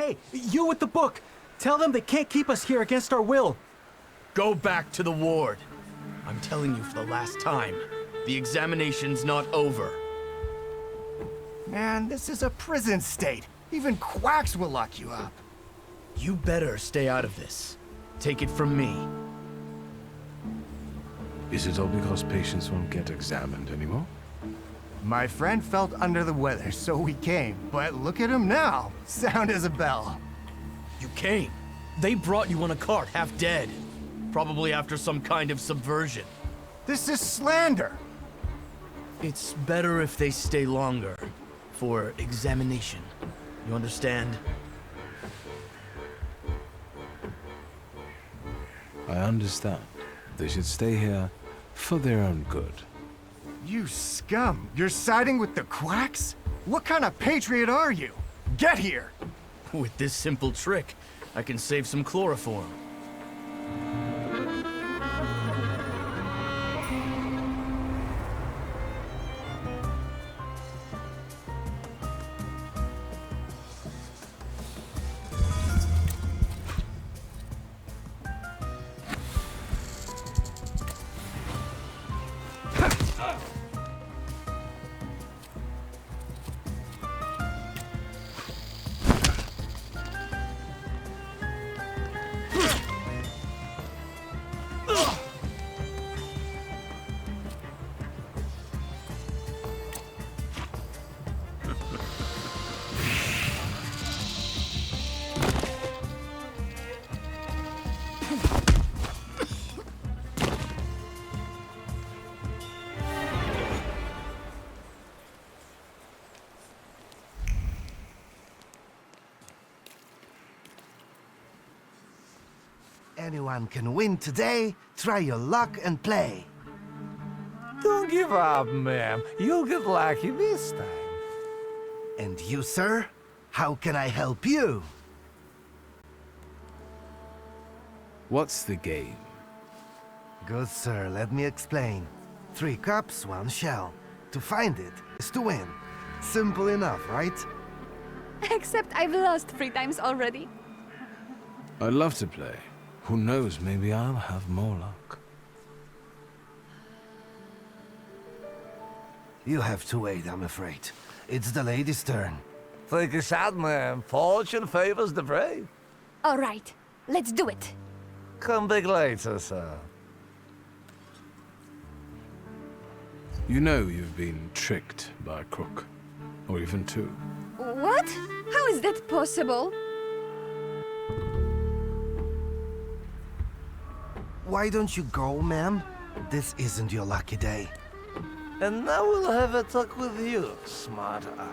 Hey, you with the book! Tell them they can't keep us here against our will. Go back to the ward. I'm telling you for the last time, the examination's not over. Man, this is a prison state. Even quacks will lock you up. You better stay out of this. Take it from me. Is it all because patients won't get examined anymore? My friend felt under the weather, so we came. But look at him now. Sound as a bell. You came. They brought you on a cart, half dead. Probably after some kind of subversion. This is slander. It's better if they stay longer. For examination. You understand? I understand. They should stay here for their own good. You scum. You're siding with the quacks? What kind of patriot are you? Get here! With this simple trick, I can save some chloroform. Anyone can win today. Try your luck and play. Don't give up, ma'am. You'll get lucky this time. And you, sir? How can I help you? What's the game? Good sir, let me explain. 3 cups, 1 shell. To find it is to win. Simple enough, right? Except I've lost 3 times already. I'd love to play. Who knows, maybe I'll have more luck. You have to wait, I'm afraid. It's the lady's turn. Take a shot, ma'am. Fortune favors the brave. All right, let's do it. Come back later, sir. You know you've been tricked by a crook. Or even 2. What? How is that possible? Why don't you go, ma'am? This isn't your lucky day. And now we'll have a talk with you, smart aleck.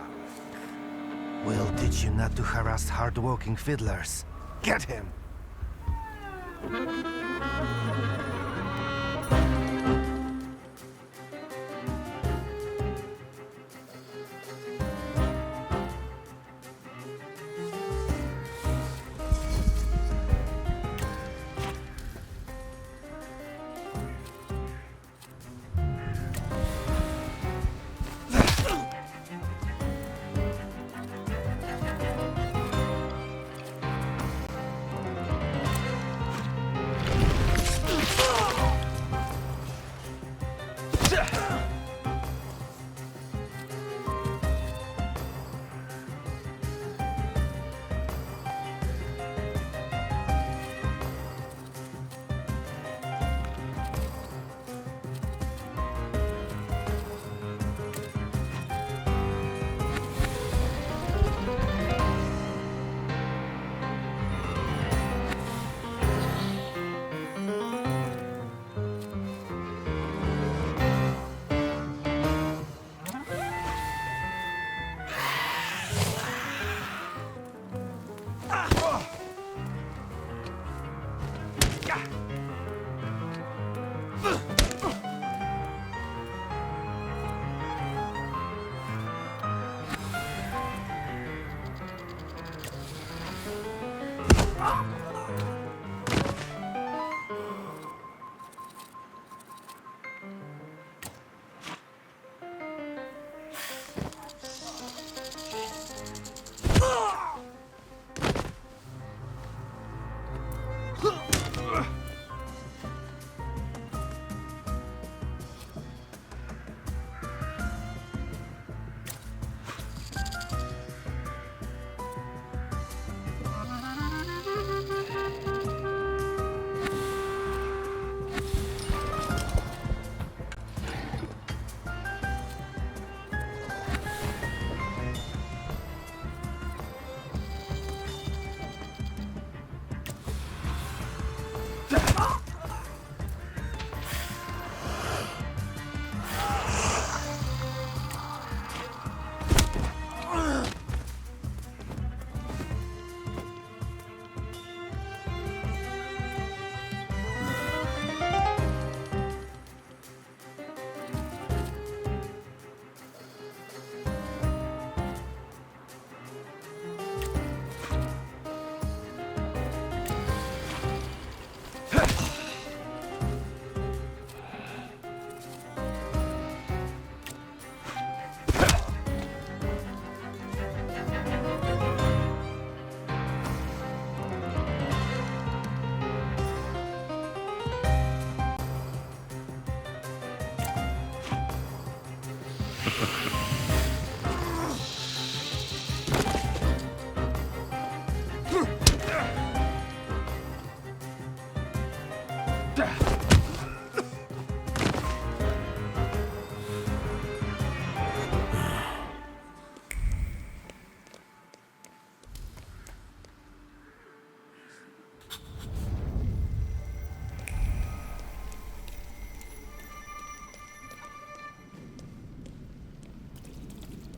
We'll teach you not to harass hard-working fiddlers. Get him!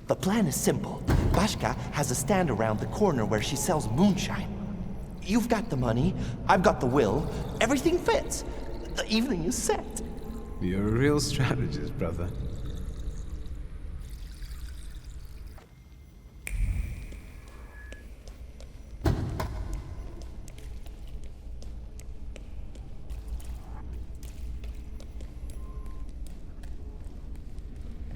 The plan is simple. Bashka has a stand around the corner where she sells moonshine. You've got the money, I've got the will, everything fits. The evening is set. You're a real strategist, brother.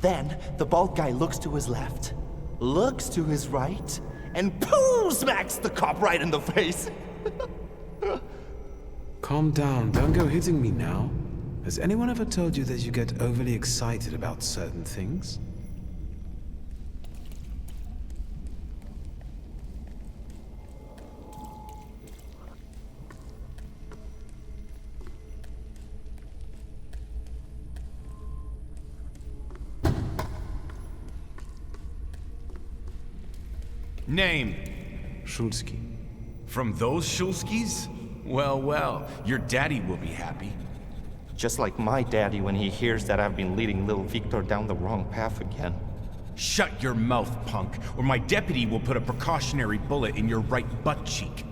Then, the bald guy looks to his left, looks to his right, and pooh! Smacks the cop right in the face. Calm down, don't go hitting me now. Has anyone ever told you that you get overly excited about certain things? Name? Szulski. From those Szulskis? Well, well, your daddy will be happy. Just like my daddy when he hears that I've been leading little Wiktor down the wrong path again. Shut your mouth, punk, or my deputy will put a precautionary bullet in your right butt cheek.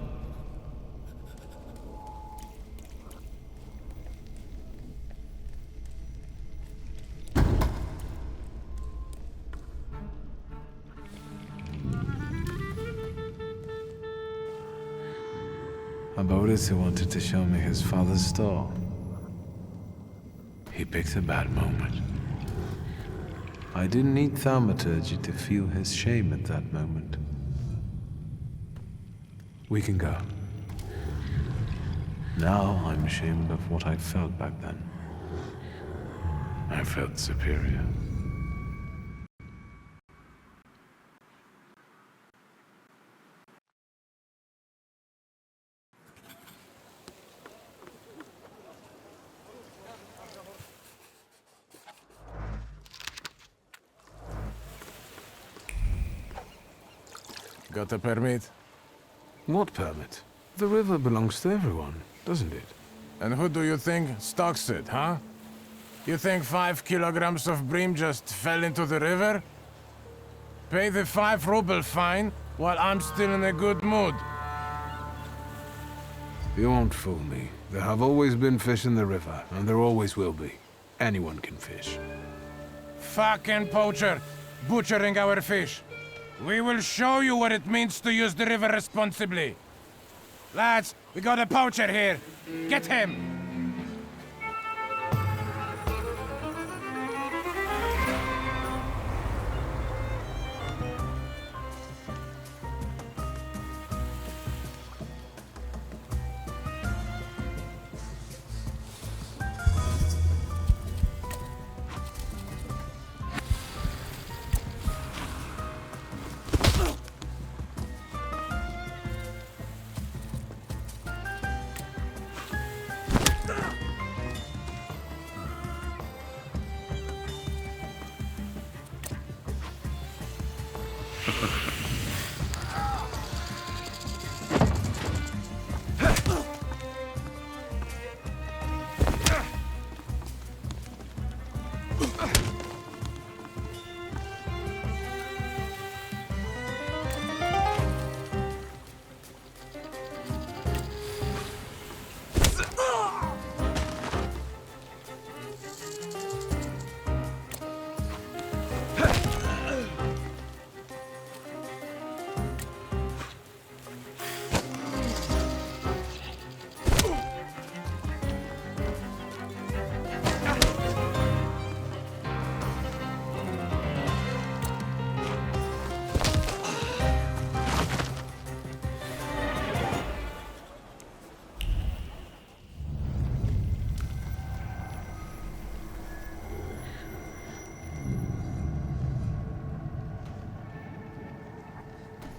Boris wanted to show me his father's store. He picked a bad moment. I didn't need Thaumaturge to feel his shame at that moment. We can go. Now I'm ashamed of what I felt back then. I felt superior. Got a permit? What permit? The river belongs to everyone, doesn't it? And who do you think stocks it, huh? You think 5 kilograms of bream just fell into the river? Pay the 5-ruble fine while I'm still in a good mood. You won't fool me. There have always been fish in the river, and there always will be. Anyone can fish. Fucking poacher, butchering our fish. We will show you what it means to use the river responsibly. Lads, we got a poacher here. Get him!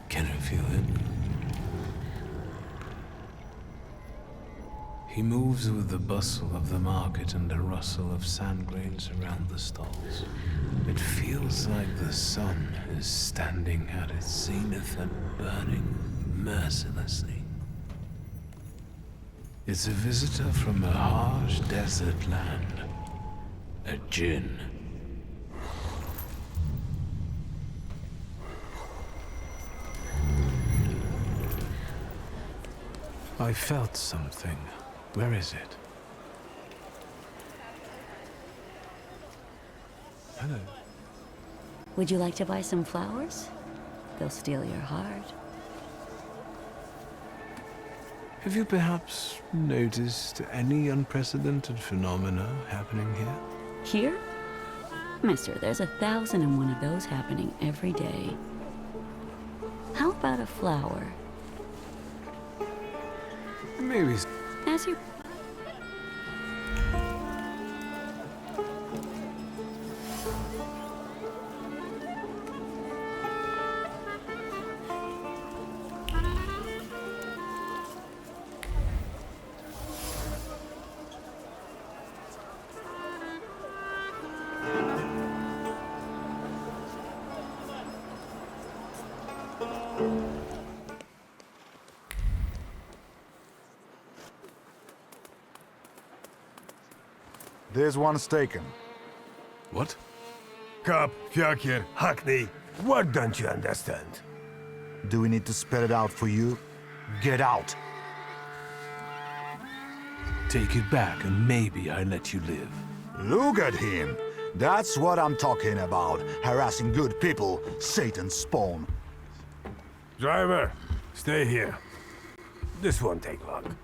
Can you feel it? He moves with the bustle of the market and the rustle of sand grains around the stalls. It feels like the sun is standing at its zenith and burning mercilessly. It's a visitor from a harsh desert land. A djinn. I felt something. Where is it? Hello. Would you like to buy some flowers? They'll steal your heart. Have you perhaps noticed any unprecedented phenomena happening here? Here? Mister, there's 1,001 of those happening every day. How about a flower? Maybe. As you... There's one taken. What? Cop, Fyakir, Hackney, what don't you understand? Do we need to spell it out for you? Get out! Take it back and maybe I let you live. Look at him! That's what I'm talking about. Harassing good people, Satan's spawn. Driver, stay here. This won't take long.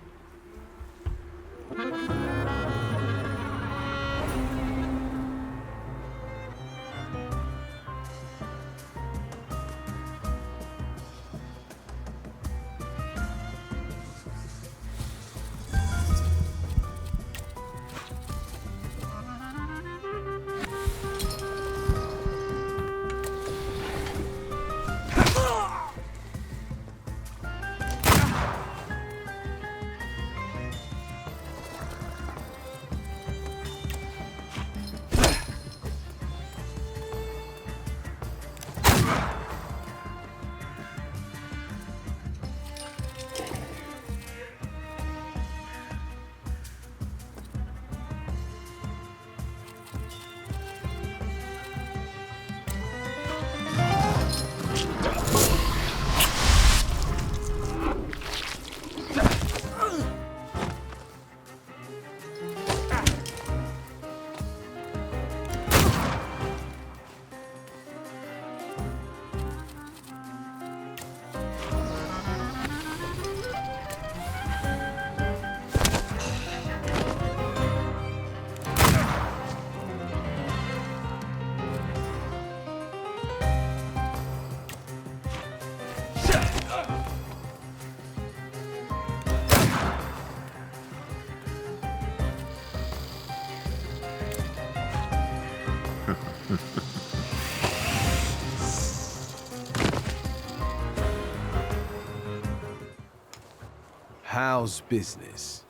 How's business?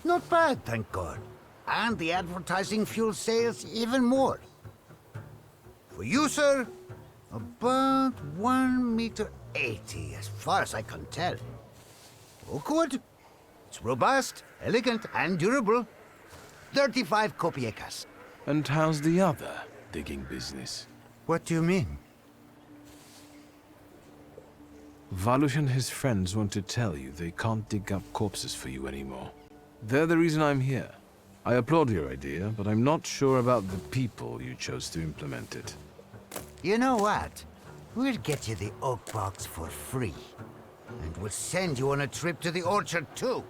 Not bad, thank God. And the advertising fuels sales even more. For you, sir, about 1.80 m, as far as I can tell. Oh, good. It's robust, elegant, and durable. 35 kopiekas. And how's the other digging business? What do you mean? Valush and his friends want to tell you they can't dig up corpses for you anymore. They're the reason I'm here. I applaud your idea, but I'm not sure about the people you chose to implement it. You know what? We'll get you the oak box for free. And we'll send you on a trip to the orchard, too.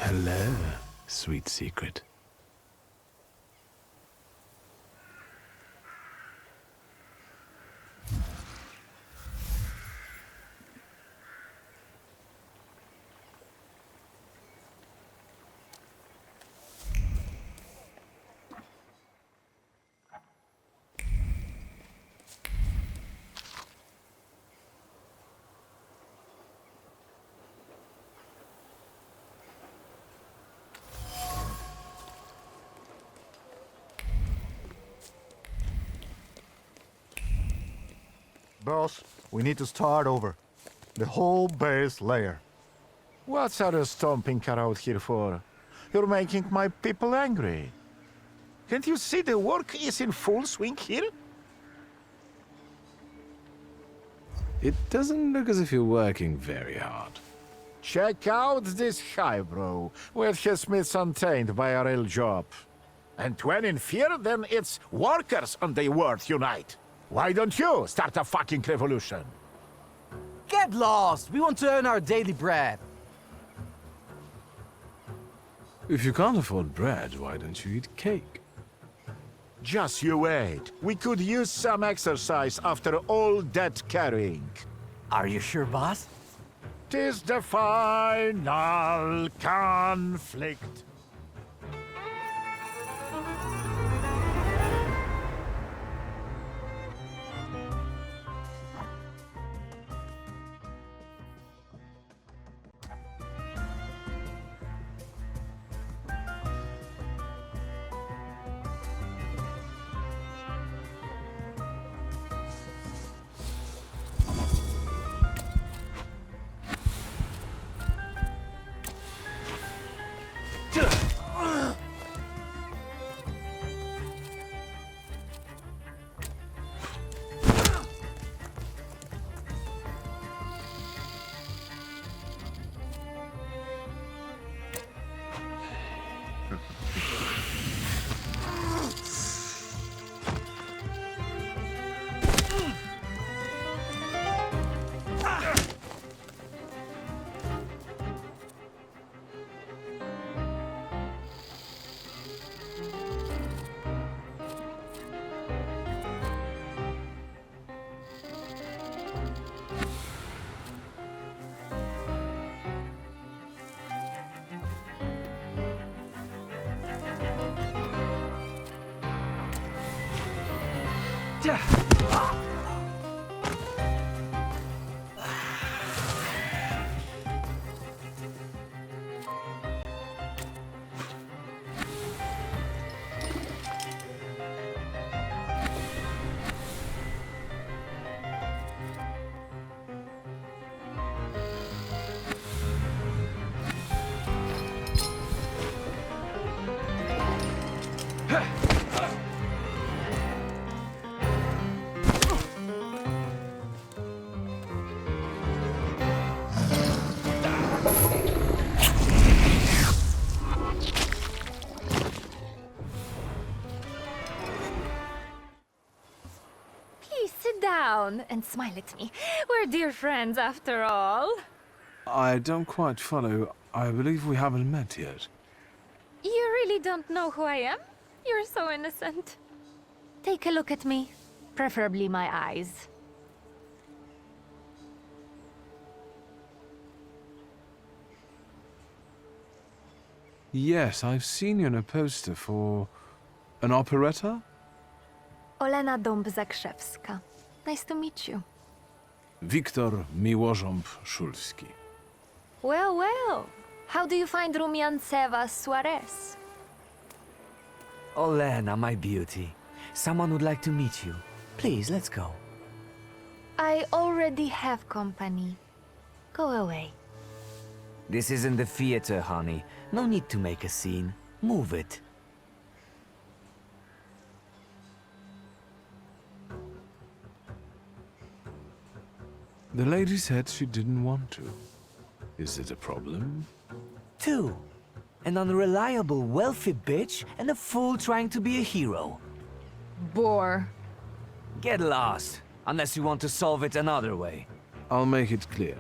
Hello, sweet secret. Boss, we need to start over. The whole base layer. What's are you stomping around here for? You're making my people angry. Can't you see the work is in full swing here? It doesn't look as if you're working very hard. Check out this highbrow, with his myths untainted by a real job. And when in fear, then it's workers and the world unite. Why don't you start a fucking revolution? Get lost! We want to earn our daily bread. If you can't afford bread, why don't you eat cake? Just you wait. We could use some exercise after all that carrying. Are you sure, boss? 'Tis the final conflict. And smile at me. We're dear friends after all. I don't quite follow. I believe we haven't met yet. You really don't know who I am? You're so innocent. Take a look at me. Preferably my eyes. Yes, I've seen you in a poster for... an operetta? Olena Dąb-Zakrzewska. Nice to meet you. Wiktor Szulski. Well, well. How do you find Rumiancewa Suarez? Olena, my beauty. Someone would like to meet you. Please, let's go. I already have company. Go away. This isn't the theater, honey. No need to make a scene. Move it. The lady said she didn't want to. Is it a problem? 2. An unreliable, wealthy bitch and a fool trying to be a hero. Bore. Get lost, unless you want to solve it another way. I'll make it clear.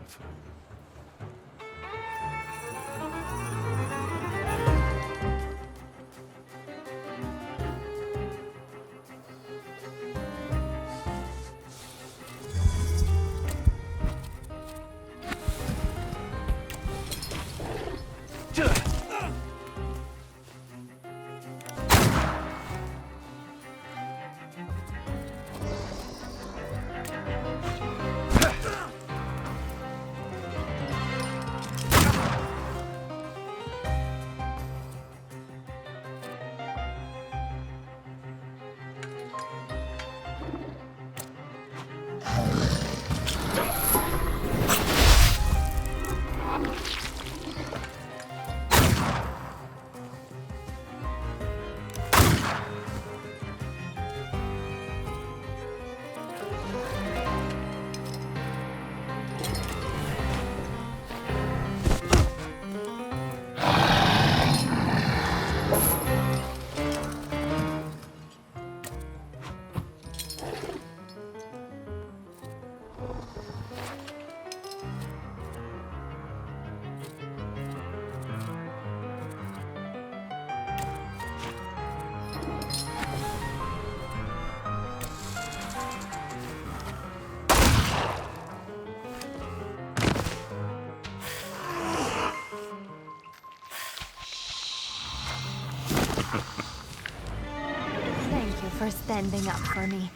Thank you for standing up for me.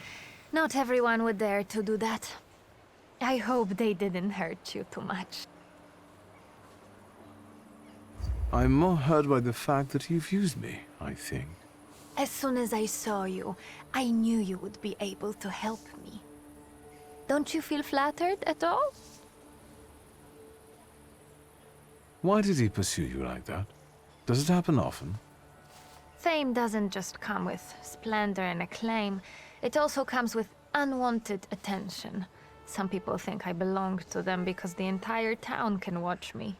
Not everyone would dare to do that. I hope they didn't hurt you too much. I'm more hurt by the fact that you've used me, I think. As soon as I saw you, I knew you would be able to help me. Don't you feel flattered at all? Why did he pursue you like that? Does it happen often? Fame doesn't just come with splendor and acclaim. It also comes with unwanted attention. Some people think I belong to them because the entire town can watch me.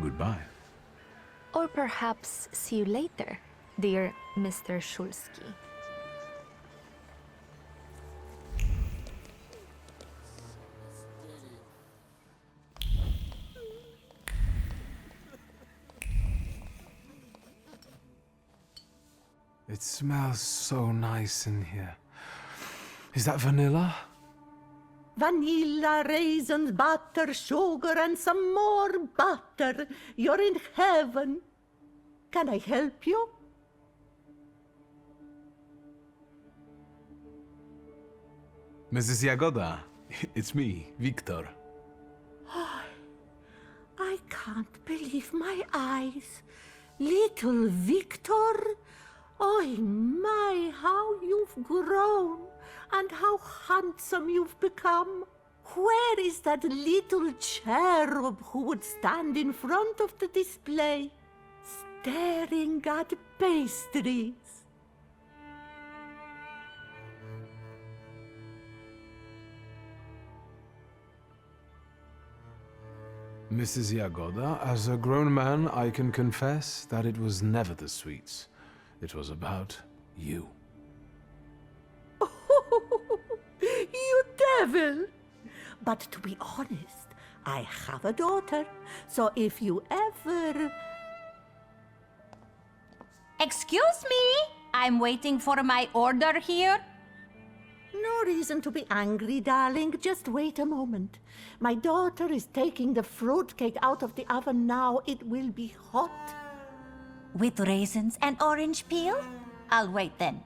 Goodbye. Or perhaps see you later, dear Mr. Szulski. It smells so nice in here. Is that vanilla? Vanilla, raisins, butter, sugar, and some more butter. You're in heaven. Can I help you? Mrs. Jagoda, it's me, Wiktor. I can't believe my eyes. Little Wiktor? Oh my, how you've grown and how handsome you've become. Where is that little cherub who would stand in front of the display, staring at pastries? Mrs. Jagoda, as a grown man, I can confess that it was never the sweets. It was about you. You devil! But to be honest, I have a daughter, so if you ever... Excuse me? I'm waiting for my order here. No reason to be angry, darling. Just wait a moment. My daughter is taking the fruitcake out of the oven now. It will be hot. With raisins and orange peel? I'll wait then.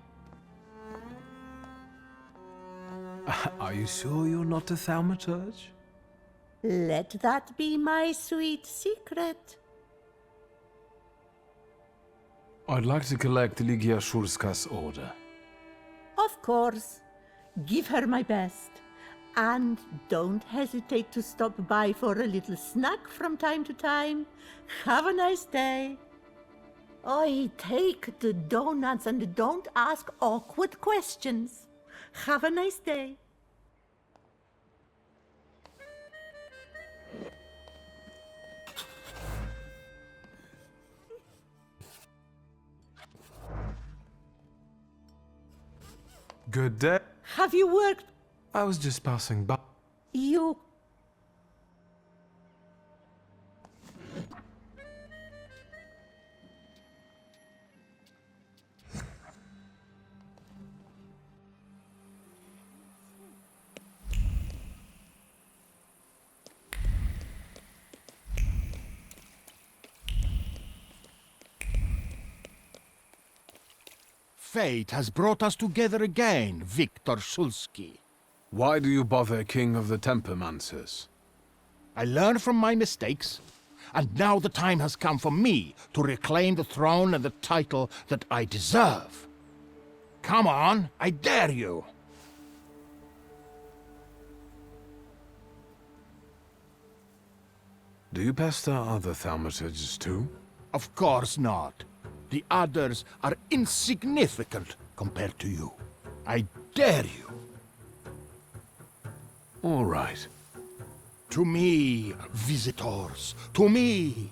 Are you sure you're not a thaumaturge? Let that be my sweet secret. I'd like to collect Ligia Szulska's order. Of course. Give her my best. And don't hesitate to stop by for a little snack from time to time. Have a nice day. Oi, take the donuts and don't ask awkward questions. Have a nice day. Good day. Have you worked? I was just passing by. You... fate has brought us together again, Wiktor Szulski. Why do you bother King of the Tempermancers? I learned from my mistakes, and now the time has come for me to reclaim the throne and the title that I deserve. Come on, I dare you! Do you pester other Thaumaturges too? Of course not. The others are insignificant compared to you. I dare you. All right. To me, visitors, to me!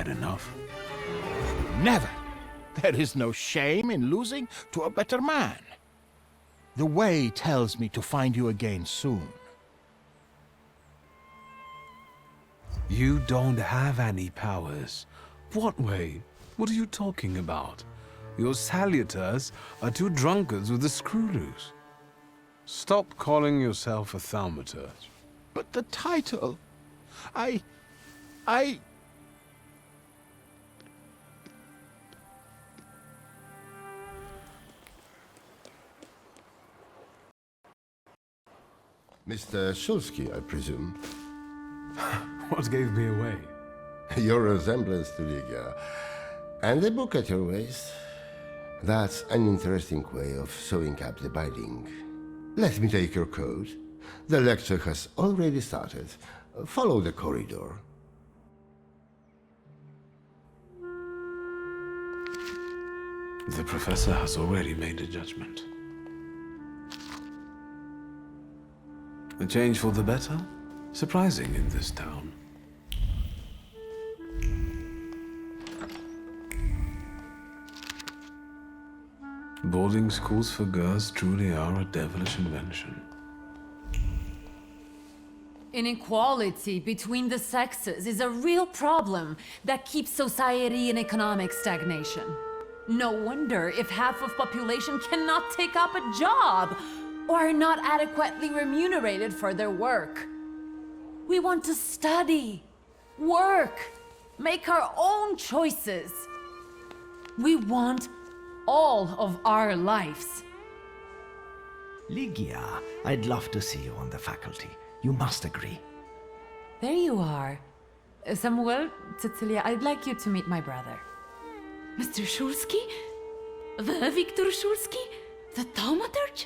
Enough. Never! There is no shame in losing to a better man. The way tells me to find you again soon. You don't have any powers. What way? What are you talking about? Your salutors are two drunkards with a screw loose. Stop calling yourself a Thaumaturge. But the title... I... Mr. Szulski, I presume. What gave me away? Your resemblance to Ligia. And the book at your waist. That's an interesting way of sewing up the binding. Let me take your coat. The lecture has already started. Follow the corridor. The professor has already made a judgment. A change for the better? Surprising in this town. Boarding schools for girls truly are a devilish invention. Inequality between the sexes is a real problem that keeps society in economic stagnation. No wonder if half of population cannot take up a job. or are not adequately remunerated for their work. We want to study, work, make our own choices. We want all of our lives. Ligia, I'd love to see you on the faculty. You must agree. There you are. Samuel, Cecilia, I'd like you to meet my brother. Mr. Szulski? The Wiktor Szulski? The Thaumaturge?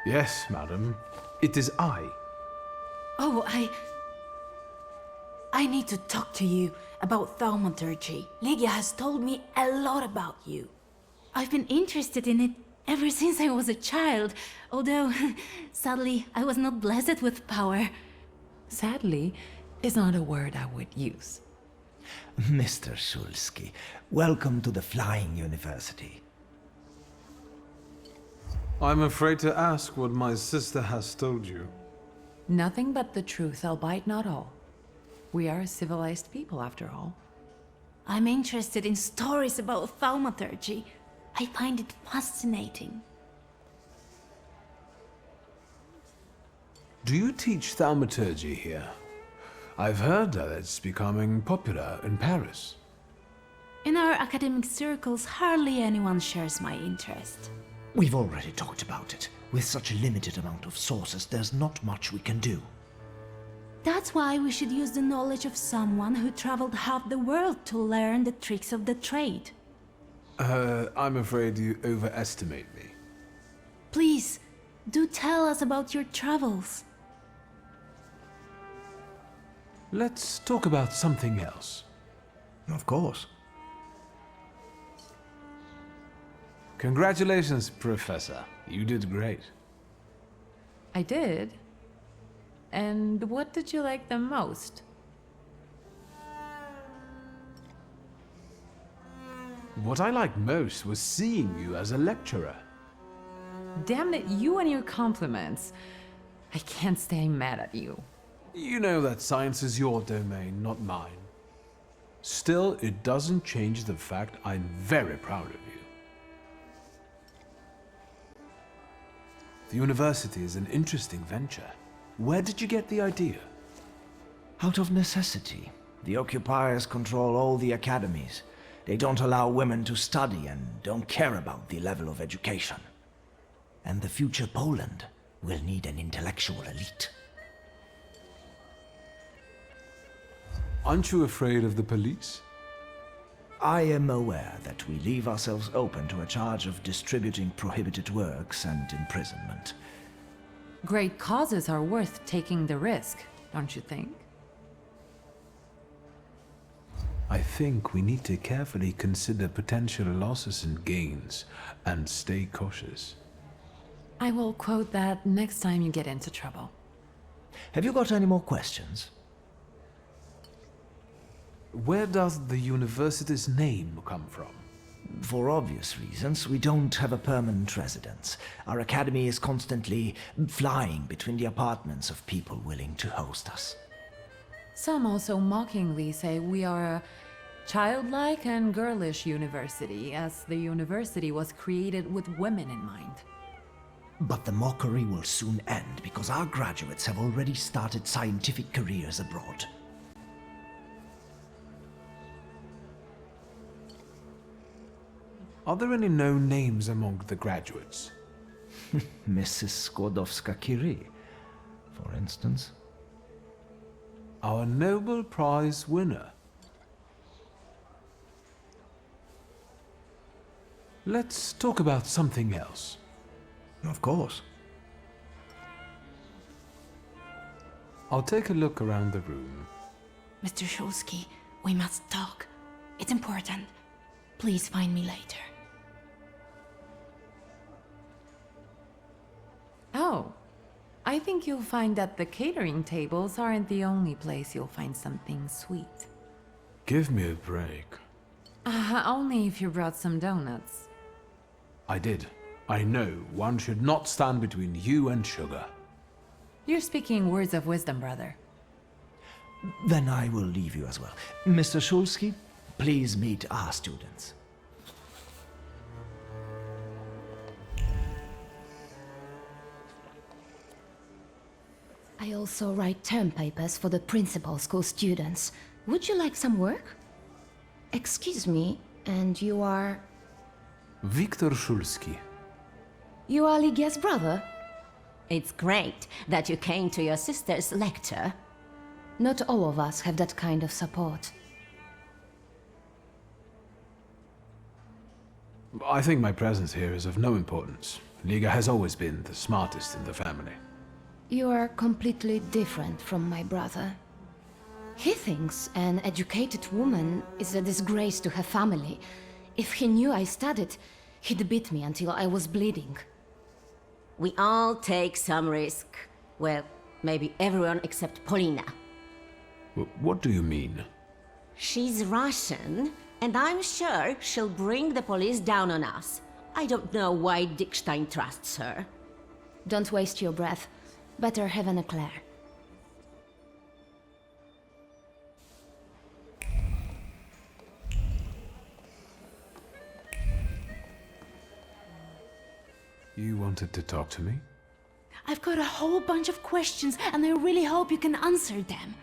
Yes, madam. It is I. Oh, I need to talk to you about thaumaturgy. Ligia has told me a lot about you. I've been interested in it ever since I was a child, although, sadly, I was not blessed with power. Sadly is not a word I would use. Mr. Szulski, welcome to the Flying University. I'm afraid to ask what my sister has told you. Nothing but the truth, albeit not all. We are a civilized people, after all. I'm interested in stories about thaumaturgy. I find it fascinating. Do you teach thaumaturgy here? I've heard that it's becoming popular in Paris. In our academic circles, hardly anyone shares my interest. We've already talked about it. With such a limited amount of sources, there's not much we can do. That's why we should use the knowledge of someone who traveled half the world to learn the tricks of the trade. I'm afraid you overestimate me. Please, do tell us about your travels. Let's talk about something else. Of course. Congratulations, Professor. You did great. I did? And what did you like the most? What I liked most was seeing you as a lecturer. Damn it, you and your compliments. I can't stay mad at you. You know that science is your domain, not mine. Still, it doesn't change the fact I'm very proud of you. The university is an interesting venture. Where did you get the idea? Out of necessity. The occupiers control all the academies. They don't allow women to study and don't care about the level of education. And the future Poland will need an intellectual elite. Aren't you afraid of the police? I am aware that we leave ourselves open to a charge of distributing prohibited works and imprisonment. Great causes are worth taking the risk, don't you think? I think we need to carefully consider potential losses and gains, and stay cautious. I will quote that next time you get into trouble. Have you got any more questions? Where does the university's name come from? For obvious reasons, we don't have a permanent residence. Our academy is constantly flying between the apartments of people willing to host us. Some also mockingly say we are a childlike and girlish university, as the university was created with women in mind. But the mockery will soon end because our graduates have already started scientific careers abroad. Are there any known names among the graduates? Mrs. Skłodowska-Curie, for instance. Our Nobel Prize winner. Let's talk about something else. Of course. I'll take a look around the room. Mr. Szulski, we must talk. It's important. Please find me later. Oh, I think you'll find that the catering tables aren't the only place you'll find something sweet. Give me a break. Only if you brought some donuts. I did. I know one should not stand between you and sugar. You're speaking words of wisdom, brother. Then I will leave you as well. Mr. Szulski, please meet our students. I also write term papers for the principal school students. Would you like some work? Excuse me, and you are... Wiktor Szulski. You are Lygia's brother? It's great that you came to your sister's lecture. Not all of us have that kind of support. I think my presence here is of no importance. Liga has always been the smartest in the family. You are completely different from my brother. He thinks an educated woman is a disgrace to her family. If he knew I studied, he'd beat me until I was bleeding. We all take some risk. Well, maybe everyone except Polina. What do you mean? She's Russian, and I'm sure she'll bring the police down on us. I don't know why Dickstein trusts her. Don't waste your breath. Better have an eclair. You wanted to talk to me? I've got a whole bunch of questions, and I really hope you can answer them.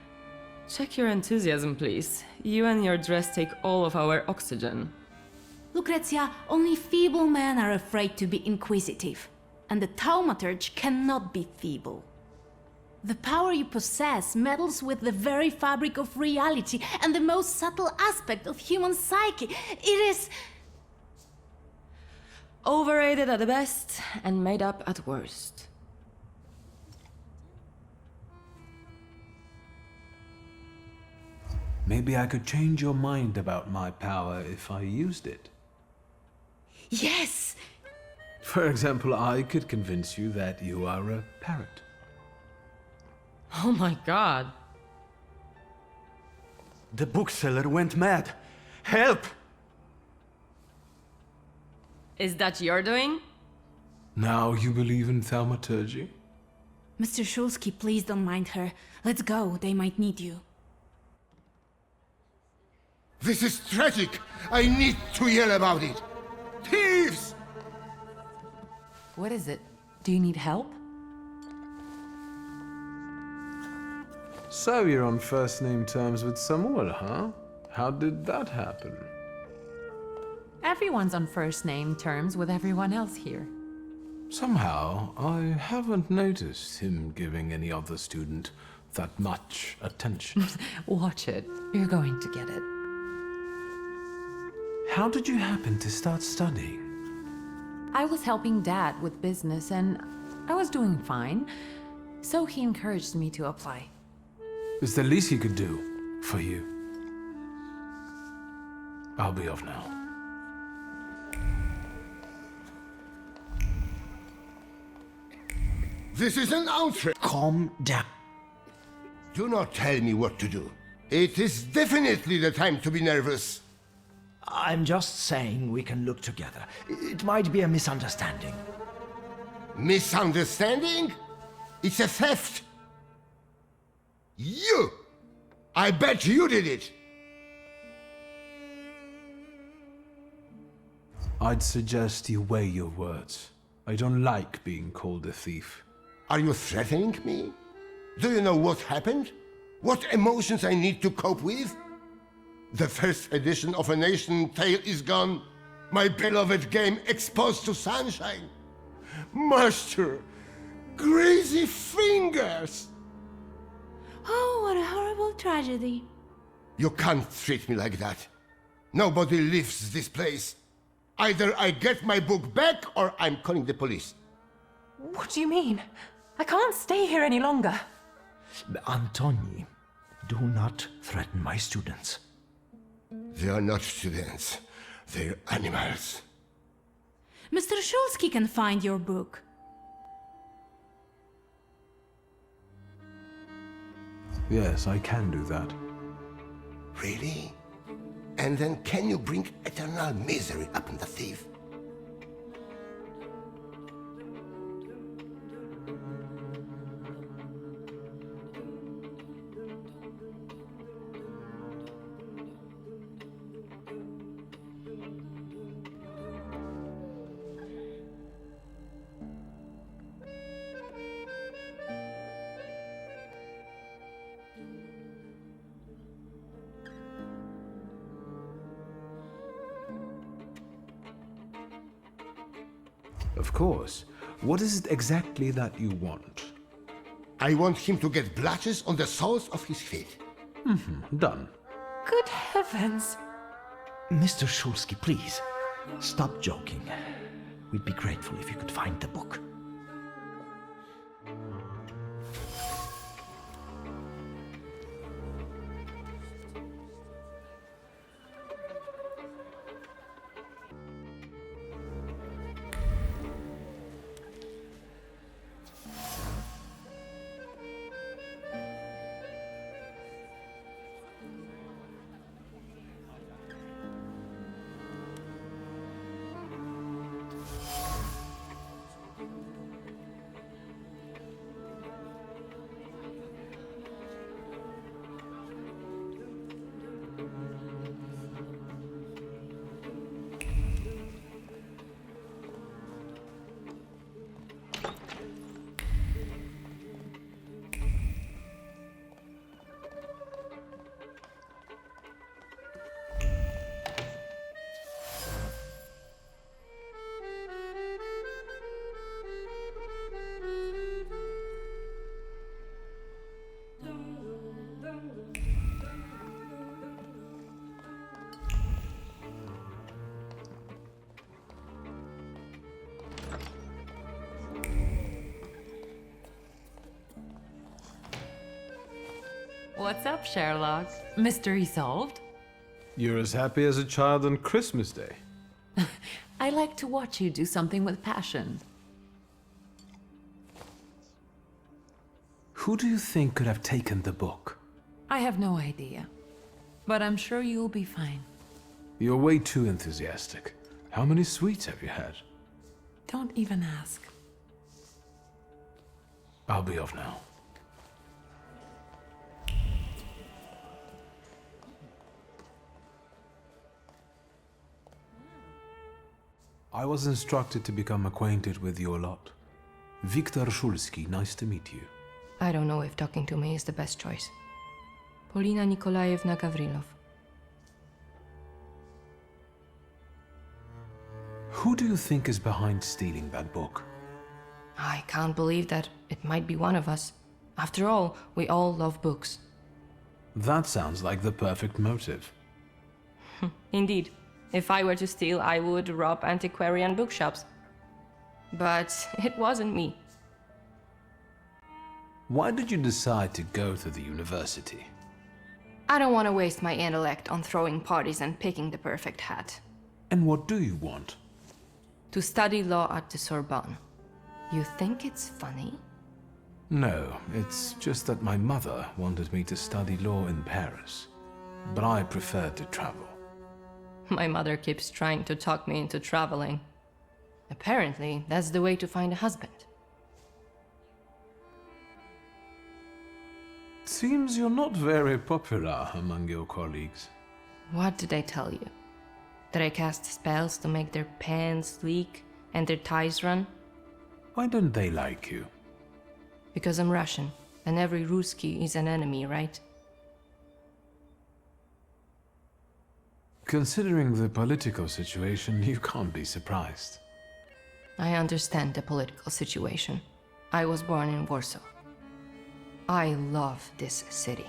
Check your enthusiasm, please. You and your dress take all of our oxygen. Lucrezia, only feeble men are afraid to be inquisitive, and the Thaumaturge cannot be feeble. The power you possess meddles with the very fabric of reality and the most subtle aspect of human psyche. It is... overrated at the best and made up at worst. Maybe I could change your mind about my power if I used it. Yes! For example, I could convince you that you are a parrot. Oh my god. The bookseller went mad. Help! Is that your doing? Now you believe in thaumaturgy? Mr. Szulski, please don't mind her. Let's go, they might need you. This is tragic! I need to yell about it! Thieves! What is it? Do you need help? So you're on first-name terms with Samuel, huh? How did that happen? Everyone's on first-name terms with everyone else here. Somehow, I haven't noticed him giving any other student that much attention. Watch it. You're going to get it. How did you happen to start studying? I was helping Dad with business and I was doing fine, so he encouraged me to apply. It's the least he could do for you. I'll be off now. This is an outrage! Calm down. Do not tell me what to do. It is definitely the time to be nervous. I'm just saying we can look together. It might be a misunderstanding. Misunderstanding? It's a theft! You! I bet you did it! I'd suggest you weigh your words. I don't like being called a thief. Are you threatening me? Do you know what happened? What emotions I need to cope with? The first edition of A Nation Tale is gone. My beloved game exposed to sunshine. Master! Crazy fingers! Oh, what a horrible tragedy. You can't treat me like that. Nobody leaves this place. Either I get my book back or I'm calling the police. What do you mean? I can't stay here any longer. Antoni, do not threaten my students. They are not students. They're animals. Mr. Szulski can find your book. Yes, I can do that. Really? And then can you bring eternal misery upon the thief? Of course. What is it exactly that you want? I want him to get blotches on the soles of his feet. Done. Good heavens! Mr. Szulski, please, stop joking. We'd be grateful if you could find the book. What's up, Sherlock? Mystery solved? You're as happy as a child on Christmas Day. I like to watch you do something with passion. Who do you think could have taken the book? I have no idea. But I'm sure you'll be fine. You're way too enthusiastic. How many sweets have you had? Don't even ask. I'll be off now. I was instructed to become acquainted with your lot. Wiktor Szulski, nice to meet you. I don't know if talking to me is the best choice. Polina Nikolaevna Gavrilov. Who do you think is behind stealing that book? I can't believe that it might be one of us. After all, we all love books. That sounds like the perfect motive. Indeed. If I were to steal, I would rob antiquarian bookshops. But it wasn't me. Why did you decide to go to the university? I don't want to waste my intellect on throwing parties and picking the perfect hat. And what do you want? To study law at the Sorbonne. You think it's funny? No, it's just that my mother wanted me to study law in Paris. But I preferred to travel. My mother keeps trying to talk me into traveling. Apparently, that's the way to find a husband. Seems you're not very popular among your colleagues. What did I tell you? That I cast spells to make their pants leak and their ties run? Why don't they like you? Because I'm Russian, and every Ruski is an enemy, right? Considering the political situation, you can't be surprised. I understand the political situation. I was born in Warsaw. I love this city.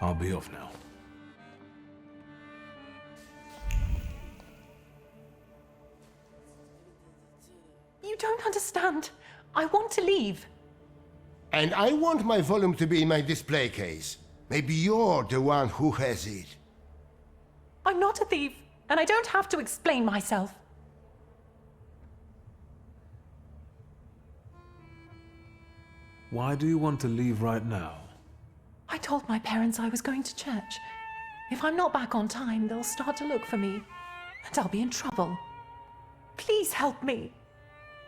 I'll be off now. You don't understand. I want to leave. And I want my volume to be in my display case. Maybe you're the one who has it. I'm not a thief, and I don't have to explain myself. Why do you want to leave right now? I told my parents I was going to church. If I'm not back on time, they'll start to look for me, and I'll be in trouble. Please help me.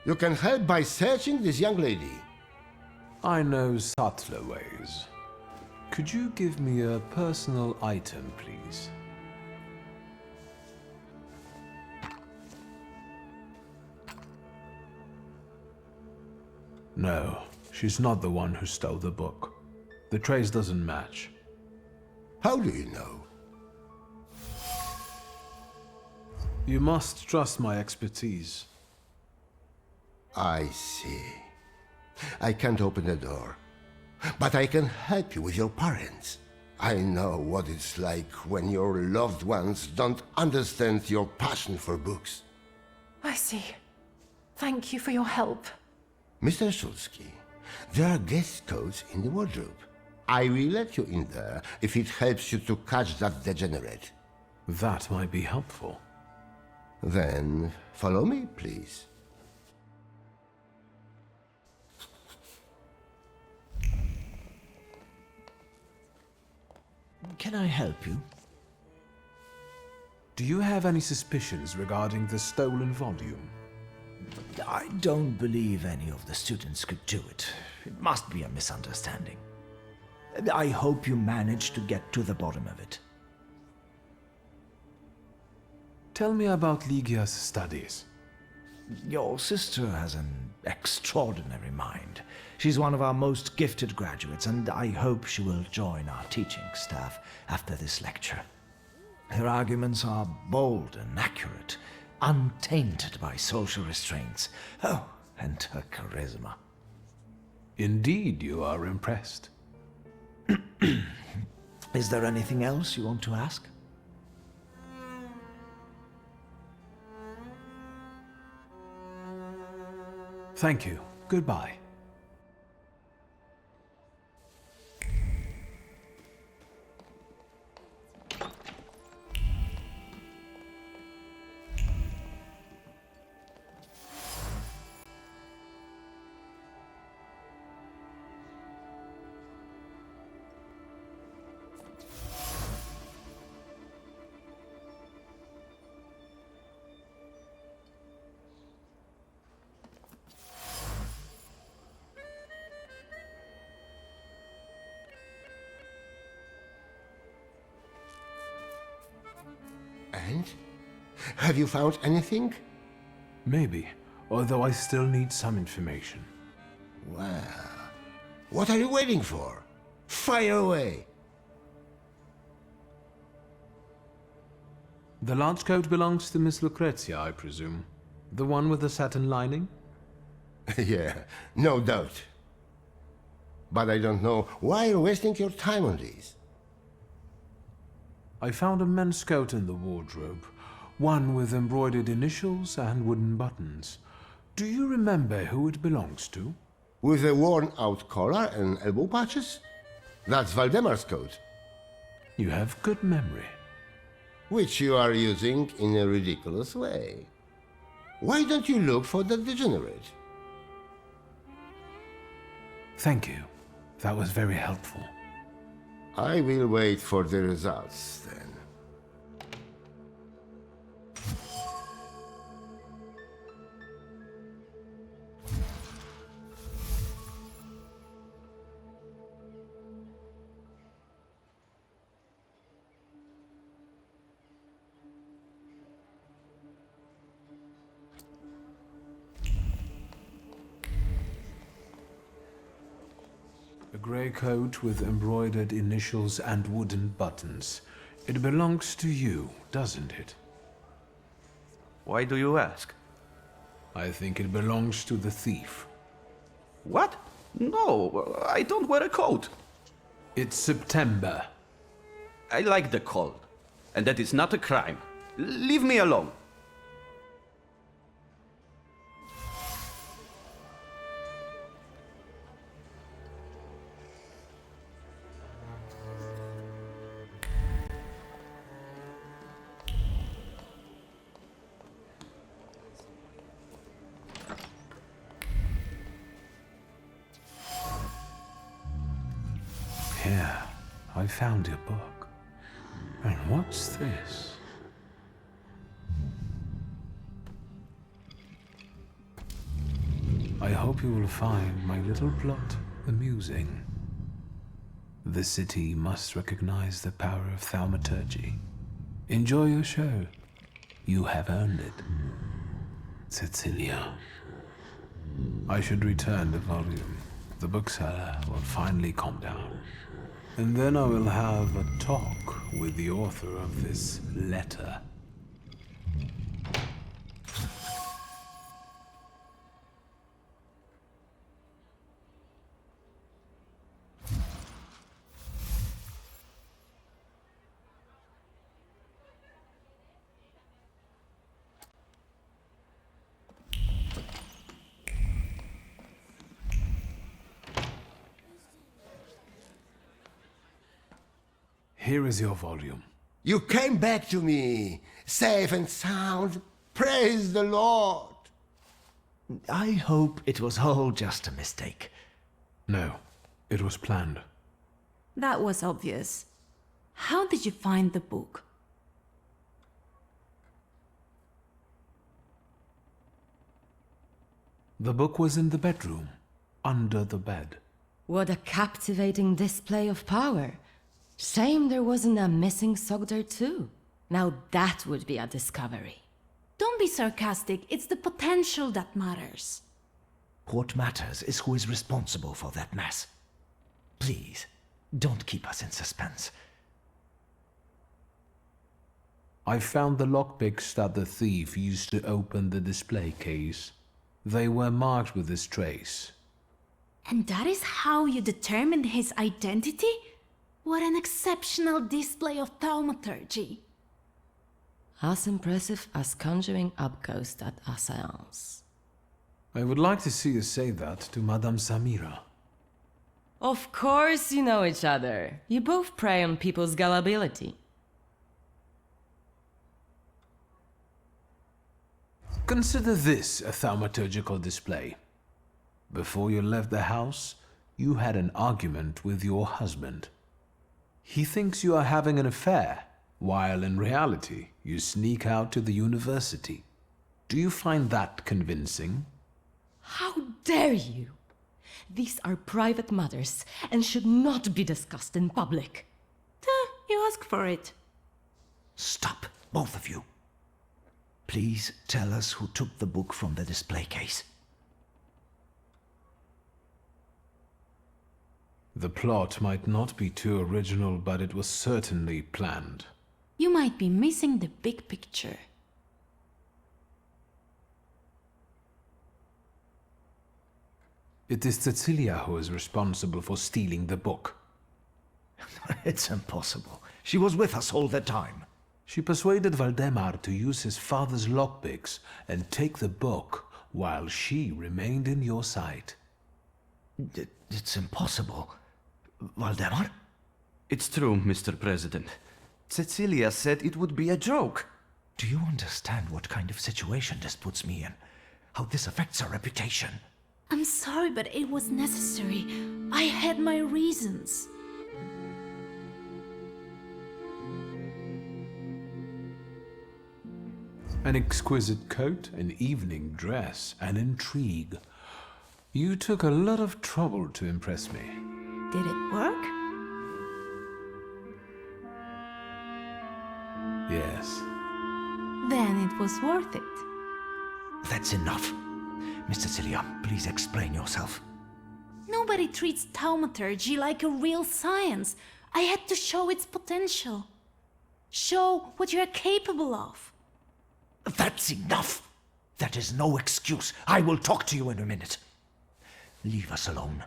You can help by searching this young lady. I know subtler ways. Could you give me a personal item, please? No, she's not the one who stole the book. The trace doesn't match. How do you know? You must trust my expertise. I see. I can't open the door, but I can help you with your parents. I know what it's like when your loved ones don't understand your passion for books. I see. Thank you for your help. Mr. Szulski, there are guest codes in the wardrobe. I will let you in there if it helps you to catch that degenerate. That might be helpful. Then follow me, please. Can I help you? Do you have any suspicions regarding the stolen volume? I don't believe any of the students could do it. It must be a misunderstanding. I hope you manage to get to the bottom of it. Tell me about Ligia's studies. Your sister has an extraordinary mind. She's one of our most gifted graduates, and I hope she will join our teaching staff after this lecture. Her arguments are bold and accurate, untainted by social restraints. Oh, and her charisma. Indeed, you are impressed. Is there anything else you want to ask? Thank you. Goodbye. And? Have you found anything? Maybe, although I still need some information. Well, what are you waiting for? Fire away! The large coat belongs to Miss Lucrezia, I presume. The one with the satin lining? Yeah, no doubt. But I don't know why you're wasting your time on these. I found a men's coat in the wardrobe, one with embroidered initials and wooden buttons. Do you remember who it belongs to? With a worn-out collar and elbow patches? That's Valdemar's coat. You have good memory. Which you are using in a ridiculous way. Why don't you look for the degenerate? Thank you. That was very helpful. I will wait for the results, then. A grey coat with embroidered initials and wooden buttons. It belongs to you, doesn't it? Why do you ask? I think it belongs to the thief. What? No, I don't wear a coat. It's September. I like the cold, and that is not a crime. Leave me alone. Here, I found your book. And what's this? I hope you will find my little plot amusing. The city must recognize the power of Thaumaturgy. Enjoy your show. You have earned it. Cecilia. I should return the volume. The bookseller will finally calm down. And then I will have a talk with the author of this letter. Here is your volume. You came back to me, safe and sound. Praise the Lord. I hope it was all just a mistake. No, it was planned. That was obvious. How did you find the book? The book was in the bedroom, under the bed. What a captivating display of power. Shame there wasn't a missing sock there too. Now that would be a discovery. Don't be sarcastic, it's the potential that matters. What matters is who is responsible for that mess. Please, don't keep us in suspense. I found the lockpicks that the thief used to open the display case. They were marked with this trace. And that is how you determined his identity? What an exceptional display of thaumaturgy. As impressive as conjuring up ghosts at a seance. I would like to see you say that to Madame Samira. Of course you know each other. You both prey on people's gullibility. Consider this a thaumaturgical display. Before you left the house, you had an argument with your husband. He thinks you are having an affair, while in reality, you sneak out to the university. Do you find that convincing? How dare you! These are private matters and should not be discussed in public. You asked for it. Stop, both of you. Please tell us who took the book from the display case. The plot might not be too original, but it was certainly planned. You might be missing the big picture. It is Cecilia who is responsible for stealing the book. It's impossible. She was with us all the time. She persuaded Valdemar to use his father's lockpicks and take the book while she remained in your sight. It's impossible. Valdemar? It's true, Mr. President. Cecilia said it would be a joke. Do you understand what kind of situation this puts me in? How this affects our reputation? I'm sorry, but it was necessary. I had my reasons. An exquisite coat, an evening dress, an intrigue. You took a lot of trouble to impress me. Did it work? Yes. Then it was worth it. That's enough. Miss Cecilia, please explain yourself. Nobody treats thaumaturgy like a real science. I had to show its potential. Show what you're capable of. That's enough! That is no excuse. I will talk to you in a minute. Leave us alone.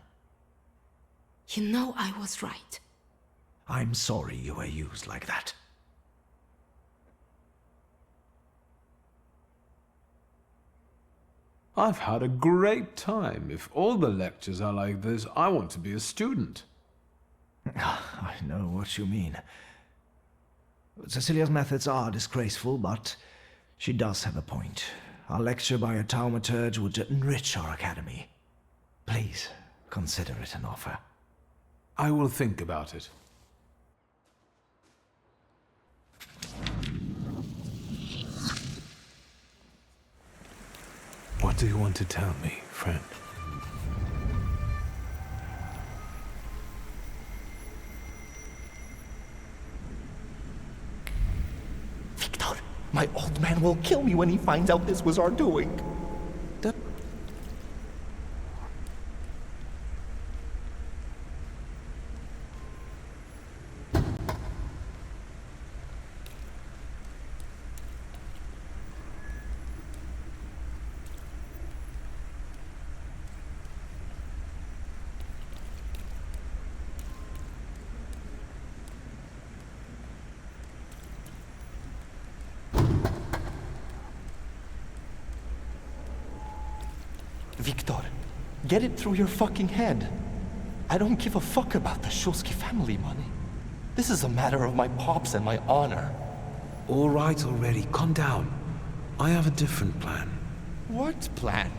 You know I was right. I'm sorry you were used like that. I've had a great time. If all the lectures are like this, I want to be a student. I know what you mean. Cecilia's methods are disgraceful, but she does have a point. A lecture by a thaumaturge would enrich our academy. Please, consider it an offer. I will think about it. What do you want to tell me, friend? Wiktor, my old man will kill me when he finds out this was our doing. Wiktor, get it through your fucking head. I don't give a fuck about the Szulski family money. This is a matter of my pops and my honor. All right already, calm down. I have a different plan. What plan?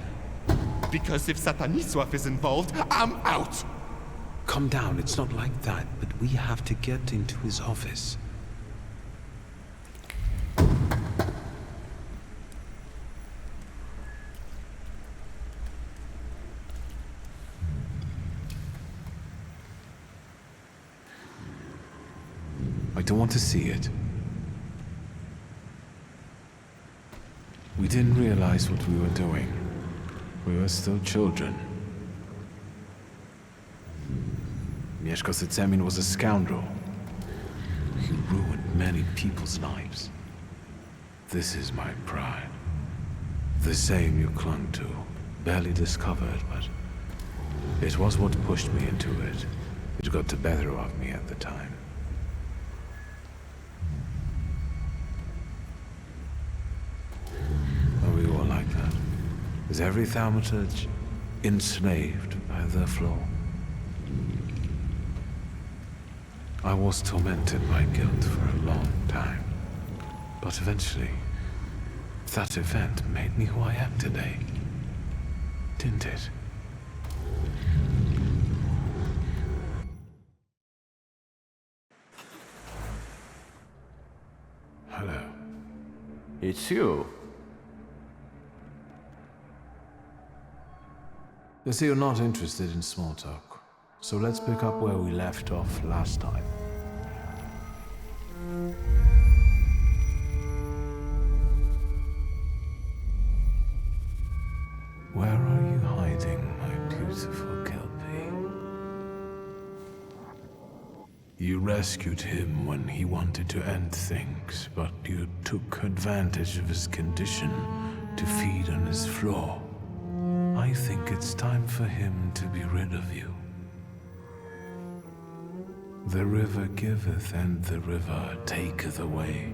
Because if Satanisław is involved, I'm out! Calm down, it's not like that, but we have to get into his office. I don't want to see it. We didn't realize what we were doing. We were still children. Mieszko Sycemin was a scoundrel. He ruined many people's lives. This is my pride. The same you clung to, barely discovered, but it was what pushed me into it. It got the better of me at the time. Are we all like that? Is every Thaumaturge enslaved by their flaw? I was tormented by guilt for a long time. But eventually, that event made me who I am today. Didn't it? Hello. It's you. I see you're not interested in small talk. So let's pick up where we left off last time. Where are you hiding, my beautiful Kelpie? You rescued him when he wanted to end things, but you took advantage of his condition to feed on his flaw. I think it's time for him to be rid of you. The river giveth, and the river taketh away.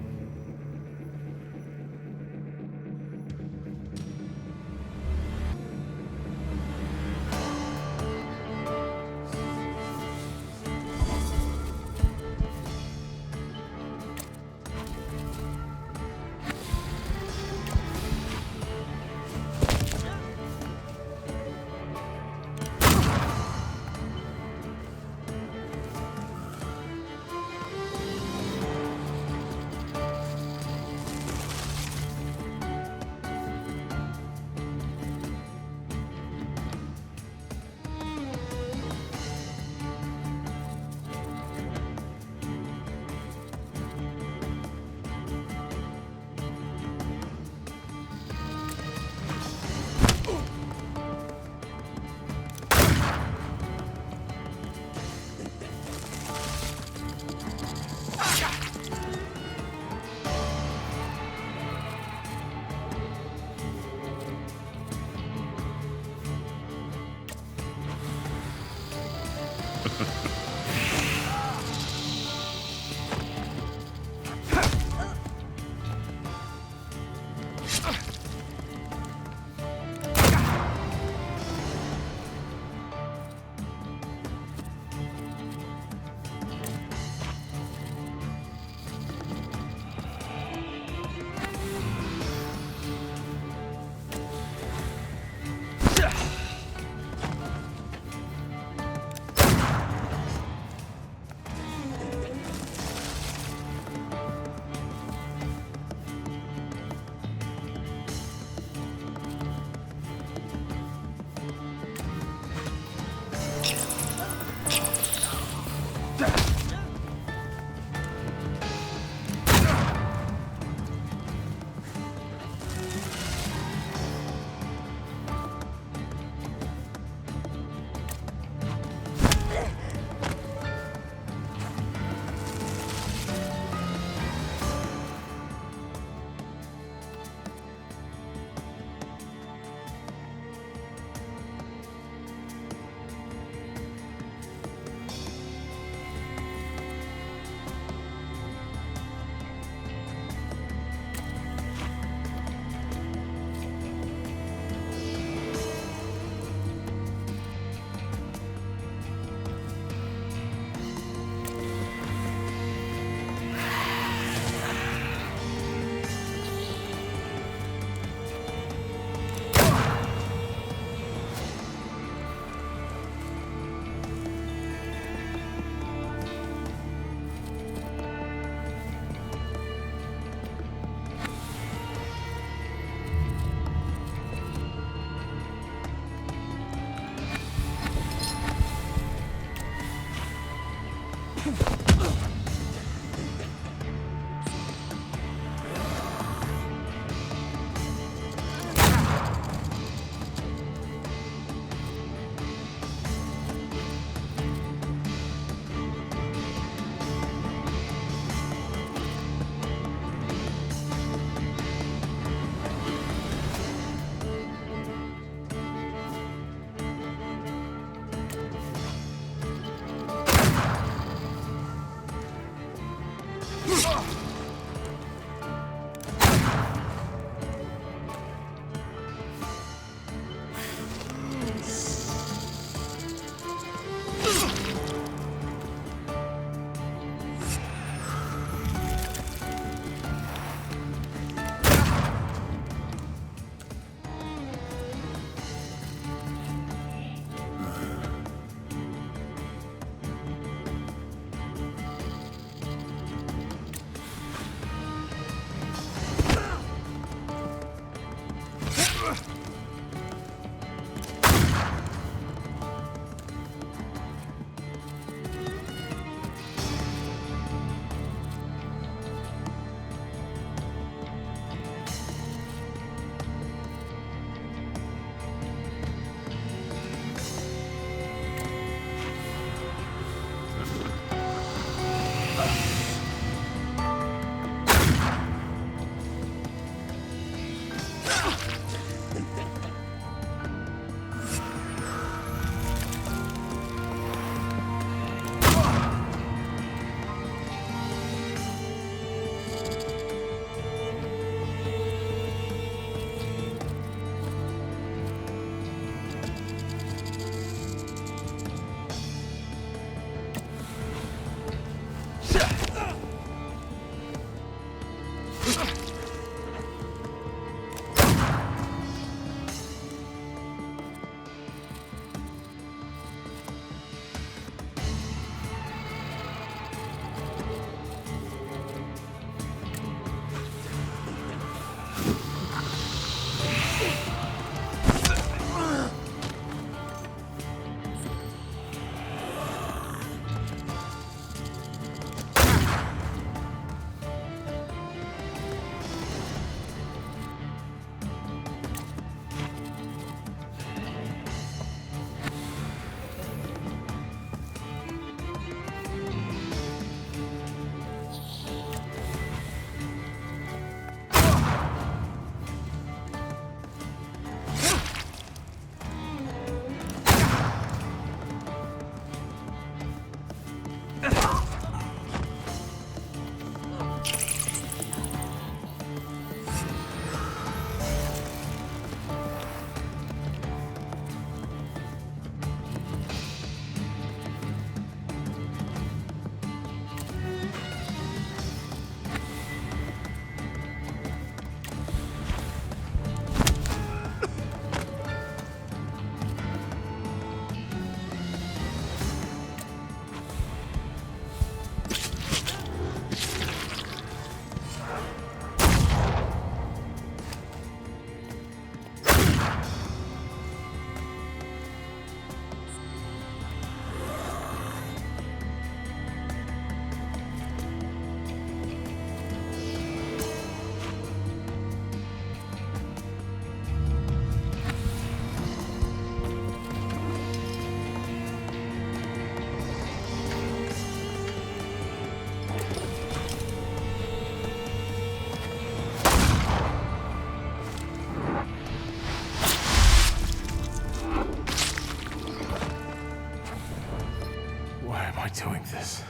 doing this?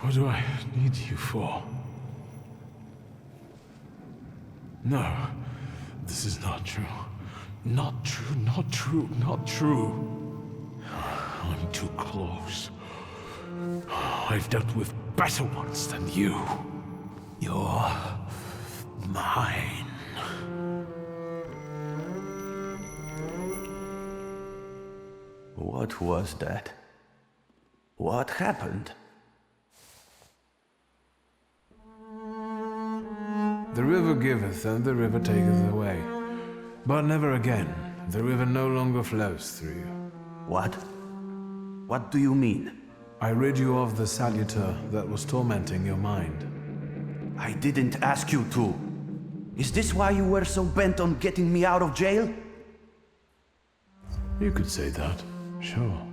What do I need you for? No, this is not true. Not true, not true, not true. I'm too close. I've dealt with better ones than you. You're mine. What was that? What happened? The river giveth and the river taketh away. But never again. The river no longer flows through you. What? What do you mean? I rid you of the salutor that was tormenting your mind. I didn't ask you to. Is this why you were so bent on getting me out of jail? You could say that, sure.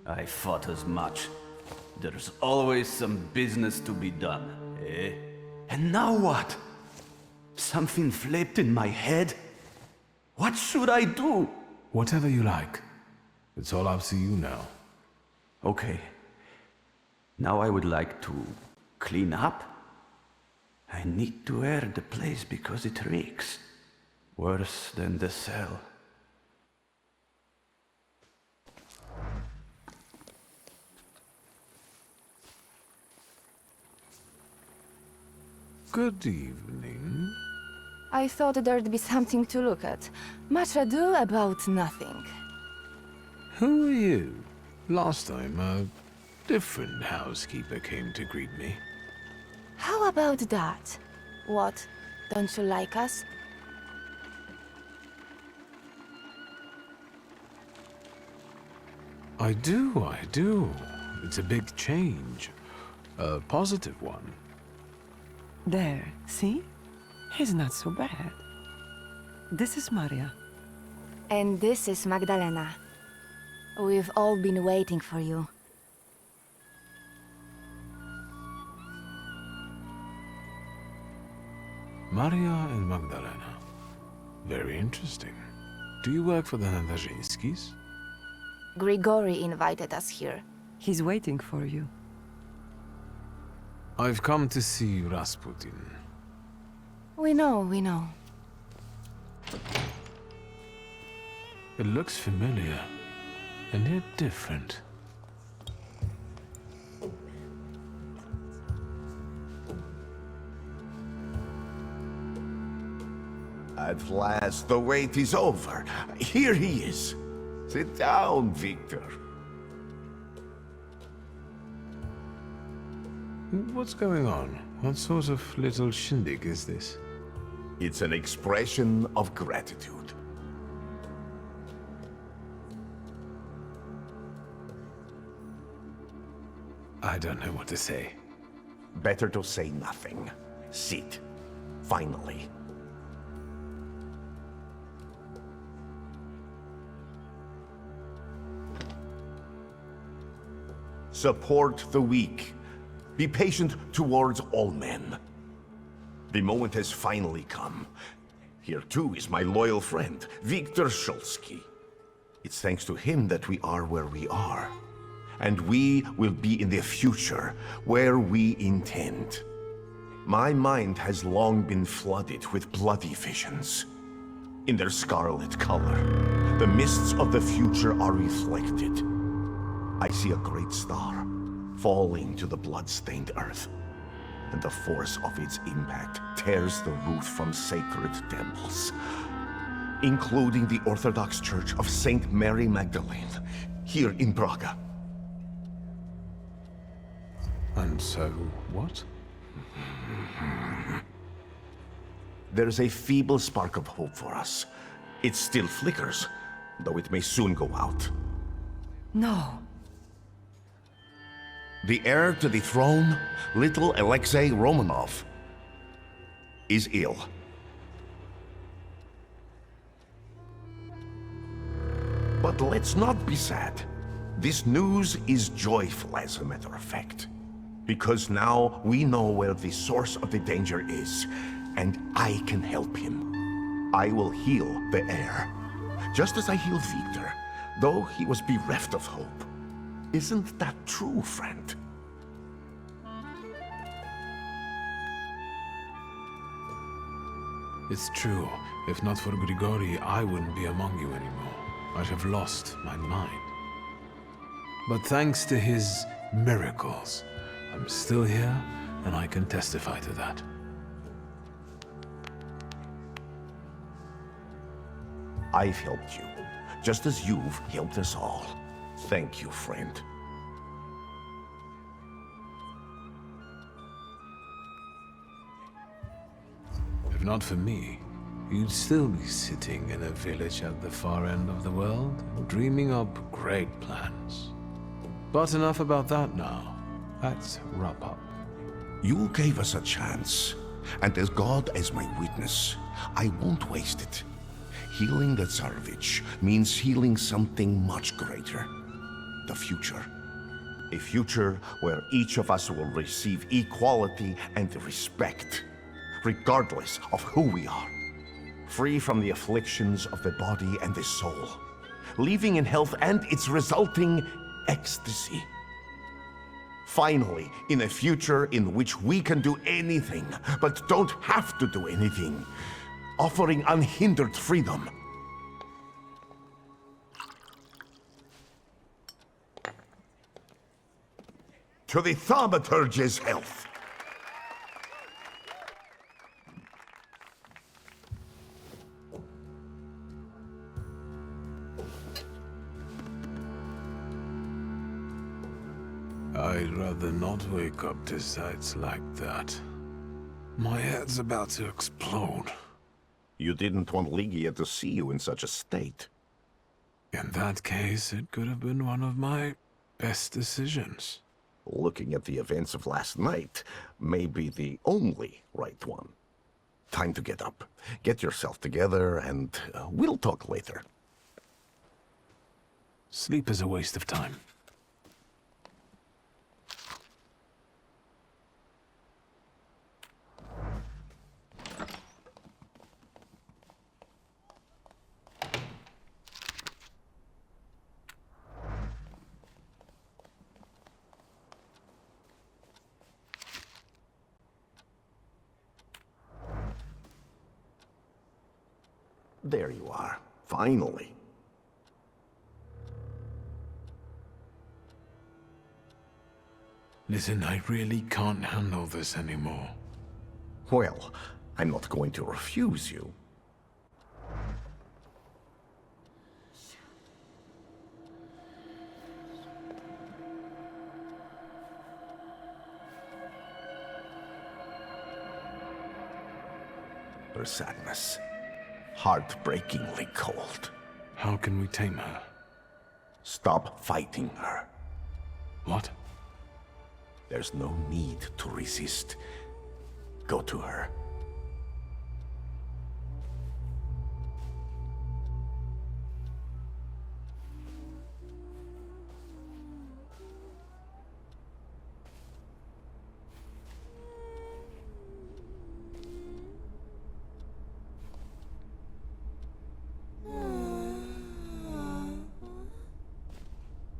I thought as much. There's always some business to be done, eh? And now what? Something flipped in my head? What should I do? Whatever you like. It's all up to you now. Okay. Now I would like to clean up? I need to air the place because it reeks. Worse than the cell. Good evening. I thought there'd be something to look at. Much ado about nothing. Who are you? Last time, a different housekeeper came to greet me. How about that? What? Don't you like us? I do. It's a big change. A positive one. There, see? He's not so bad. This is Maria. And this is Magdalena. We've all been waiting for you. Maria and Magdalena. Very interesting. Do you work for the Nandarzyńskis? Grigori invited us here. He's waiting for you. I've come to see Rasputin. We know. It looks familiar, and yet different. At last, the wait is over. Here he is. Sit down, Wiktor. What's going on? What sort of little shindig is this? It's an expression of gratitude. I don't know what to say. Better to say nothing. Sit. Finally. Support the weak. Be patient towards all men. The moment has finally come. Here too is my loyal friend, Wiktor Szulski. It's thanks to him that we are where we are. And we will be in the future, where we intend. My mind has long been flooded with bloody visions. In their scarlet color, the mists of the future are reflected. I see a great star falling to the blood-stained earth, and the force of its impact tears the root from sacred temples, including the Orthodox Church of Saint Mary Magdalene, here in Praga. And so, what? There's a feeble spark of hope for us. It still flickers, though it may soon go out. No. The heir to the throne, little Alexei Romanov, is ill. But let's not be sad. This news is joyful, as a matter of fact. Because now we know where the source of the danger is, and I can help him. I will heal the heir, just as I healed Wiktor, though he was bereft of hope. Isn't that true, friend? It's true. If not for Grigori, I wouldn't be among you anymore. I'd have lost my mind. But thanks to his miracles, I'm still here, and I can testify to that. I've helped you, just as you've helped us all. Thank you, friend. If not for me, you'd still be sitting in a village at the far end of the world, dreaming up great plans. But enough about that now. Let's wrap up. You gave us a chance, and as God as my witness, I won't waste it. Healing the Tsarevich means healing something much greater. The future. A future where each of us will receive equality and respect, regardless of who we are. Free from the afflictions of the body and the soul, living in health and its resulting ecstasy. Finally, in a future in which we can do anything, but don't have to do anything. Offering unhindered freedom. To the Thaumaturge's health. I'd rather not wake up to sights like that. My head's about to explode. You didn't want Ligia to see you in such a state. In that case, it could have been one of my best decisions. Looking at the events of last night, may be the only right one. Time to get up. Get yourself together, and we'll talk later. Sleep is a waste of time. There you are. Finally. Listen, I really can't handle this anymore. Well, I'm not going to refuse you. Her sadness. Heartbreakingly cold. How can we tame her? Stop fighting her. What? There's no need to resist. Go to her.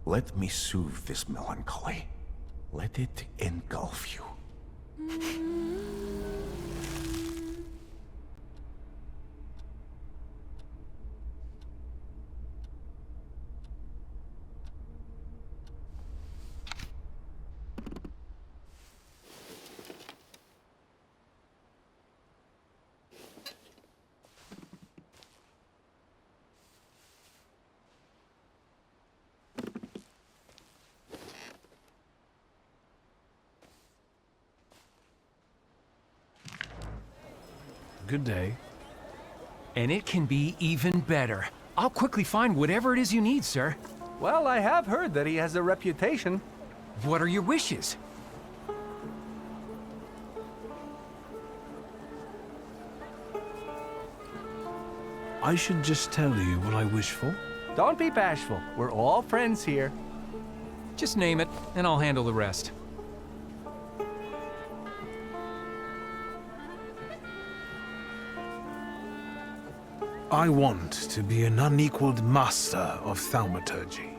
Let me soothe this melancholy. Let it engulf you. Good day. And it can be even better. I'll quickly find whatever it is you need, sir. Well, I have heard that he has a reputation. What are your wishes? I should just tell you what I wish for. Don't be bashful. We're all friends here. Just name it, and I'll handle the rest. I want to be an unequaled master of thaumaturgy.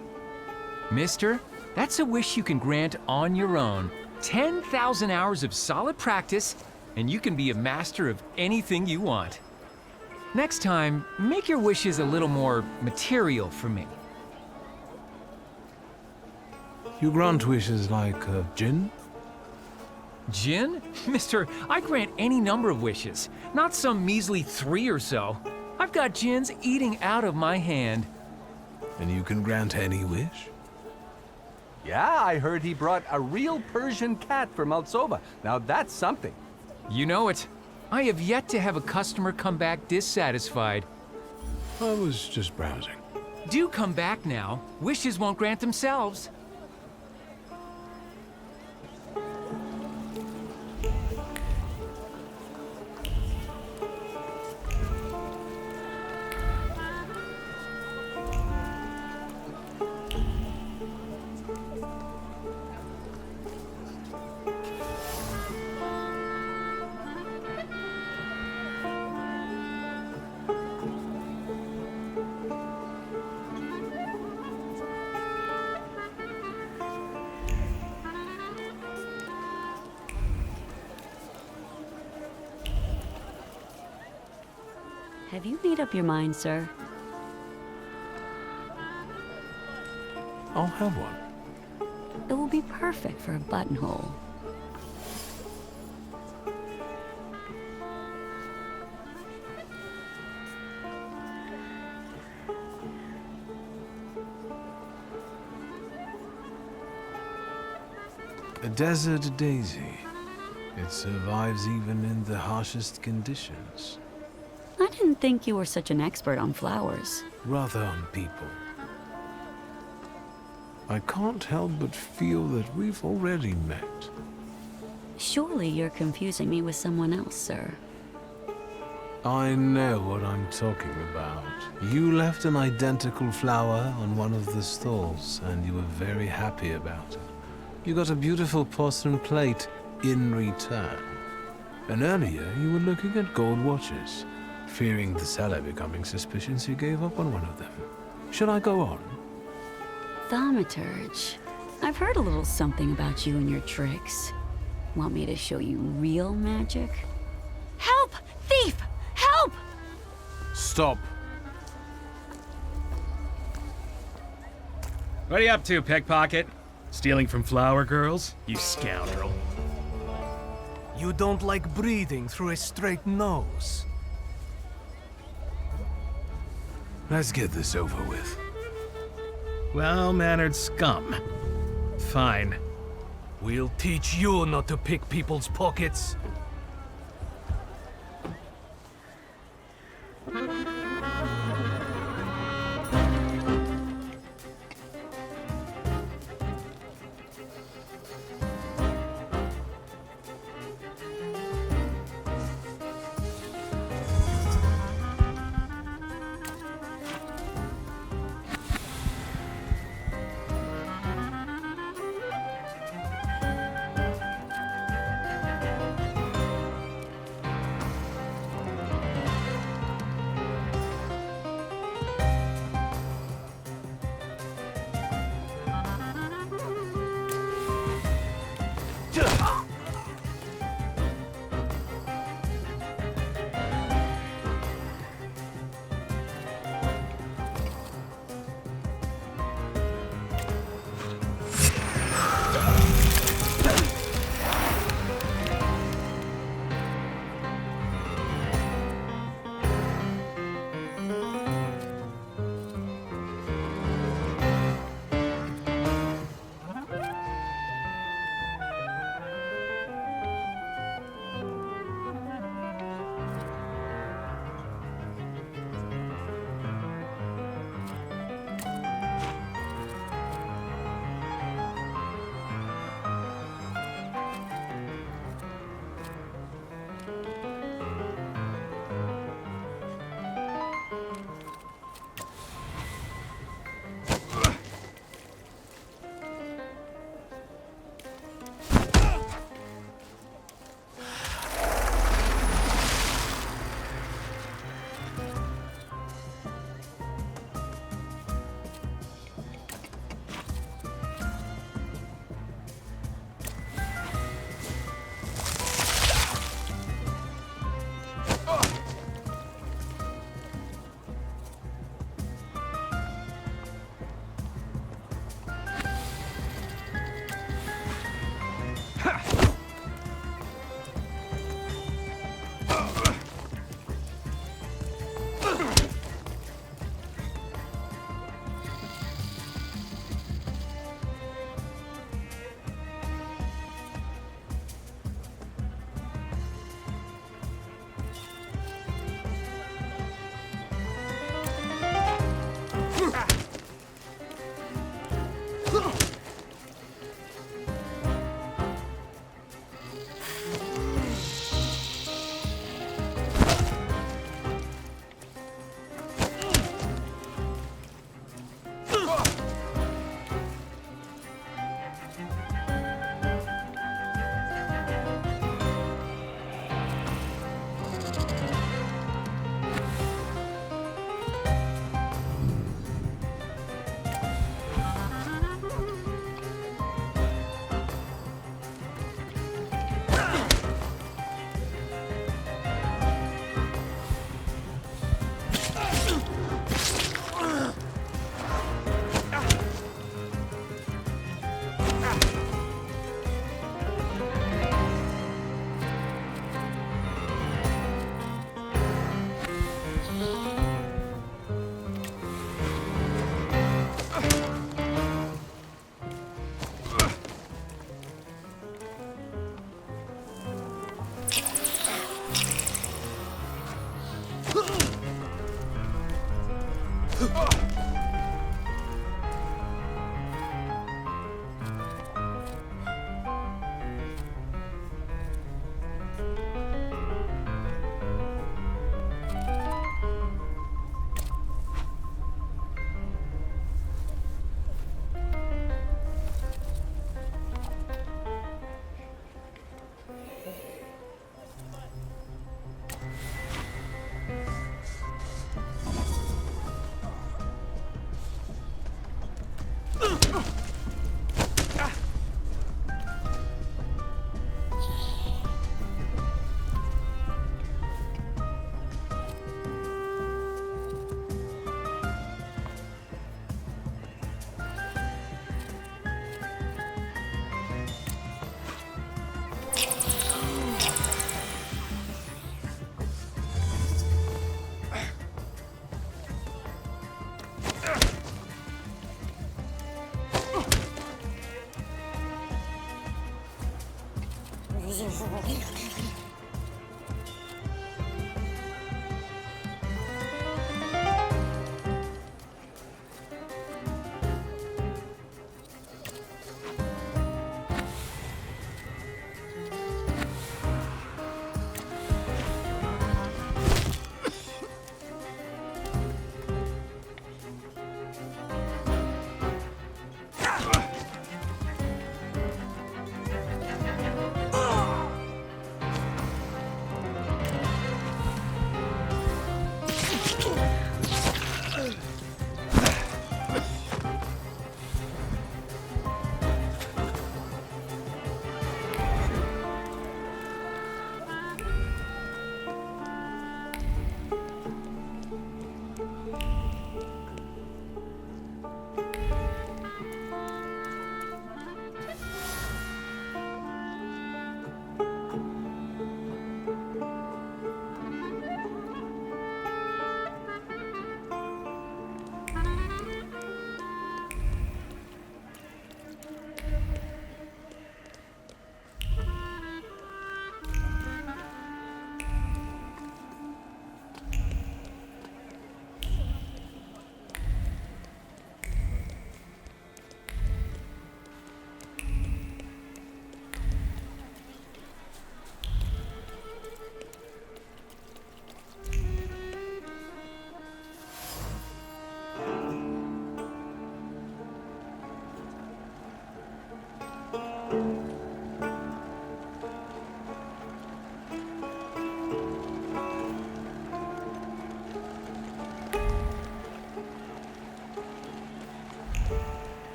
Mister, that's a wish you can grant on your own. 10,000 hours of solid practice, and you can be a master of anything you want. Next time, make your wishes a little more material for me. You grant wishes like gin? Jinn? Mister, I grant any number of wishes, not some measly 3 or so. I've got jinns eating out of my hand. And you can grant any wish? Yeah, I heard he brought a real Persian cat from Altsova. Now that's something. You know it. I have yet to have a customer come back dissatisfied. I was just browsing. Do come back now. Wishes won't grant themselves. Have you made up your mind, sir? I'll have one. It will be perfect for a buttonhole. A desert daisy. It survives even in the harshest conditions. I didn't think you were such an expert on flowers. Rather on people. I can't help but feel that we've already met. Surely you're confusing me with someone else, sir. I know what I'm talking about. You left an identical flower on one of the stalls, and you were very happy about it. You got a beautiful porcelain plate in return. And earlier, you were looking at gold watches. Fearing the seller becoming suspicious, you gave up on one of them. Should I go on? Thaumaturge. I've heard a little something about you and your tricks. Want me to show you real magic? Help! Thief! Help! Stop. What are you up to, pickpocket? Stealing from flower girls? You scoundrel. You don't like breathing through a straight nose. Let's get this over with. Well-mannered scum. Fine. We'll teach you not to pick people's pockets.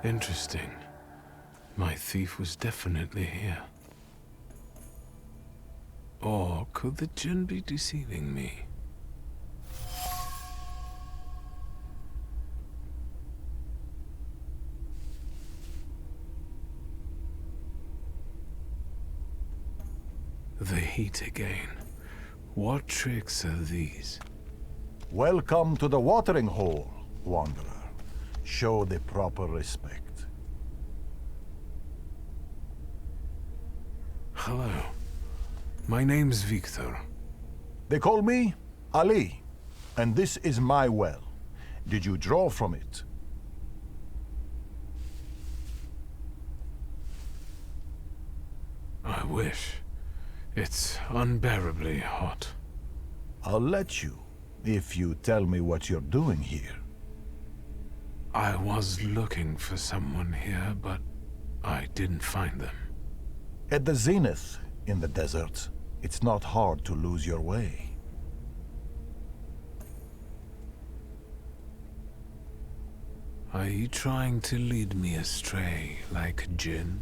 Interesting. My thief was definitely here. Or could the djinn be deceiving me? The heat again. What tricks are these? Welcome to the watering hole, Wanderer. Show the proper respect. Hello. My name's Wiktor. They call me Ali, and this is my well. Did you draw from it? I wish. It's unbearably hot. I'll let you, if you tell me what you're doing here. I was looking for someone here, but I didn't find them. At the zenith in the desert, it's not hard to lose your way. Are you trying to lead me astray like Jinn?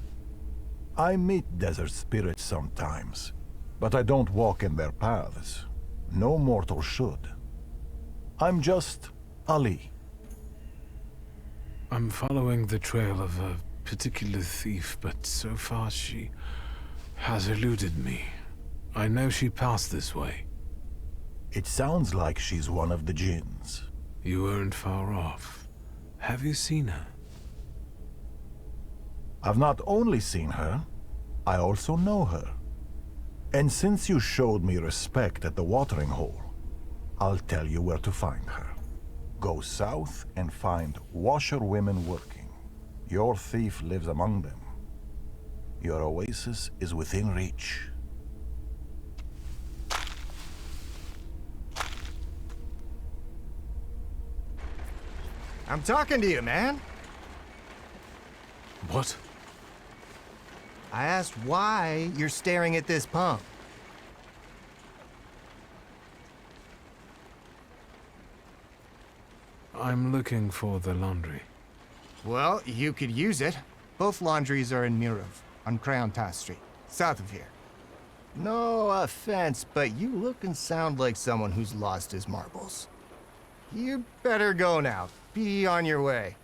I meet desert spirits sometimes, but I don't walk in their paths. No mortal should. I'm just Ali. I'm following the trail of a particular thief, but so far she has eluded me. I know she passed this way. It sounds like she's one of the jinns. You weren't far off. Have you seen her? I've not only seen her, I also know her. And since you showed me respect at the watering hole, I'll tell you where to find her. Go south and find washerwomen working. Your thief lives among them. Your oasis is within reach. I'm talking to you, man. What? I asked why you're staring at this pump. I'm looking for the laundry. Well, you could use it. Both laundries are in Mirov, on Crown Task Street, south of here. No offense, but you look and sound like someone who's lost his marbles. You better go now. Be on your way.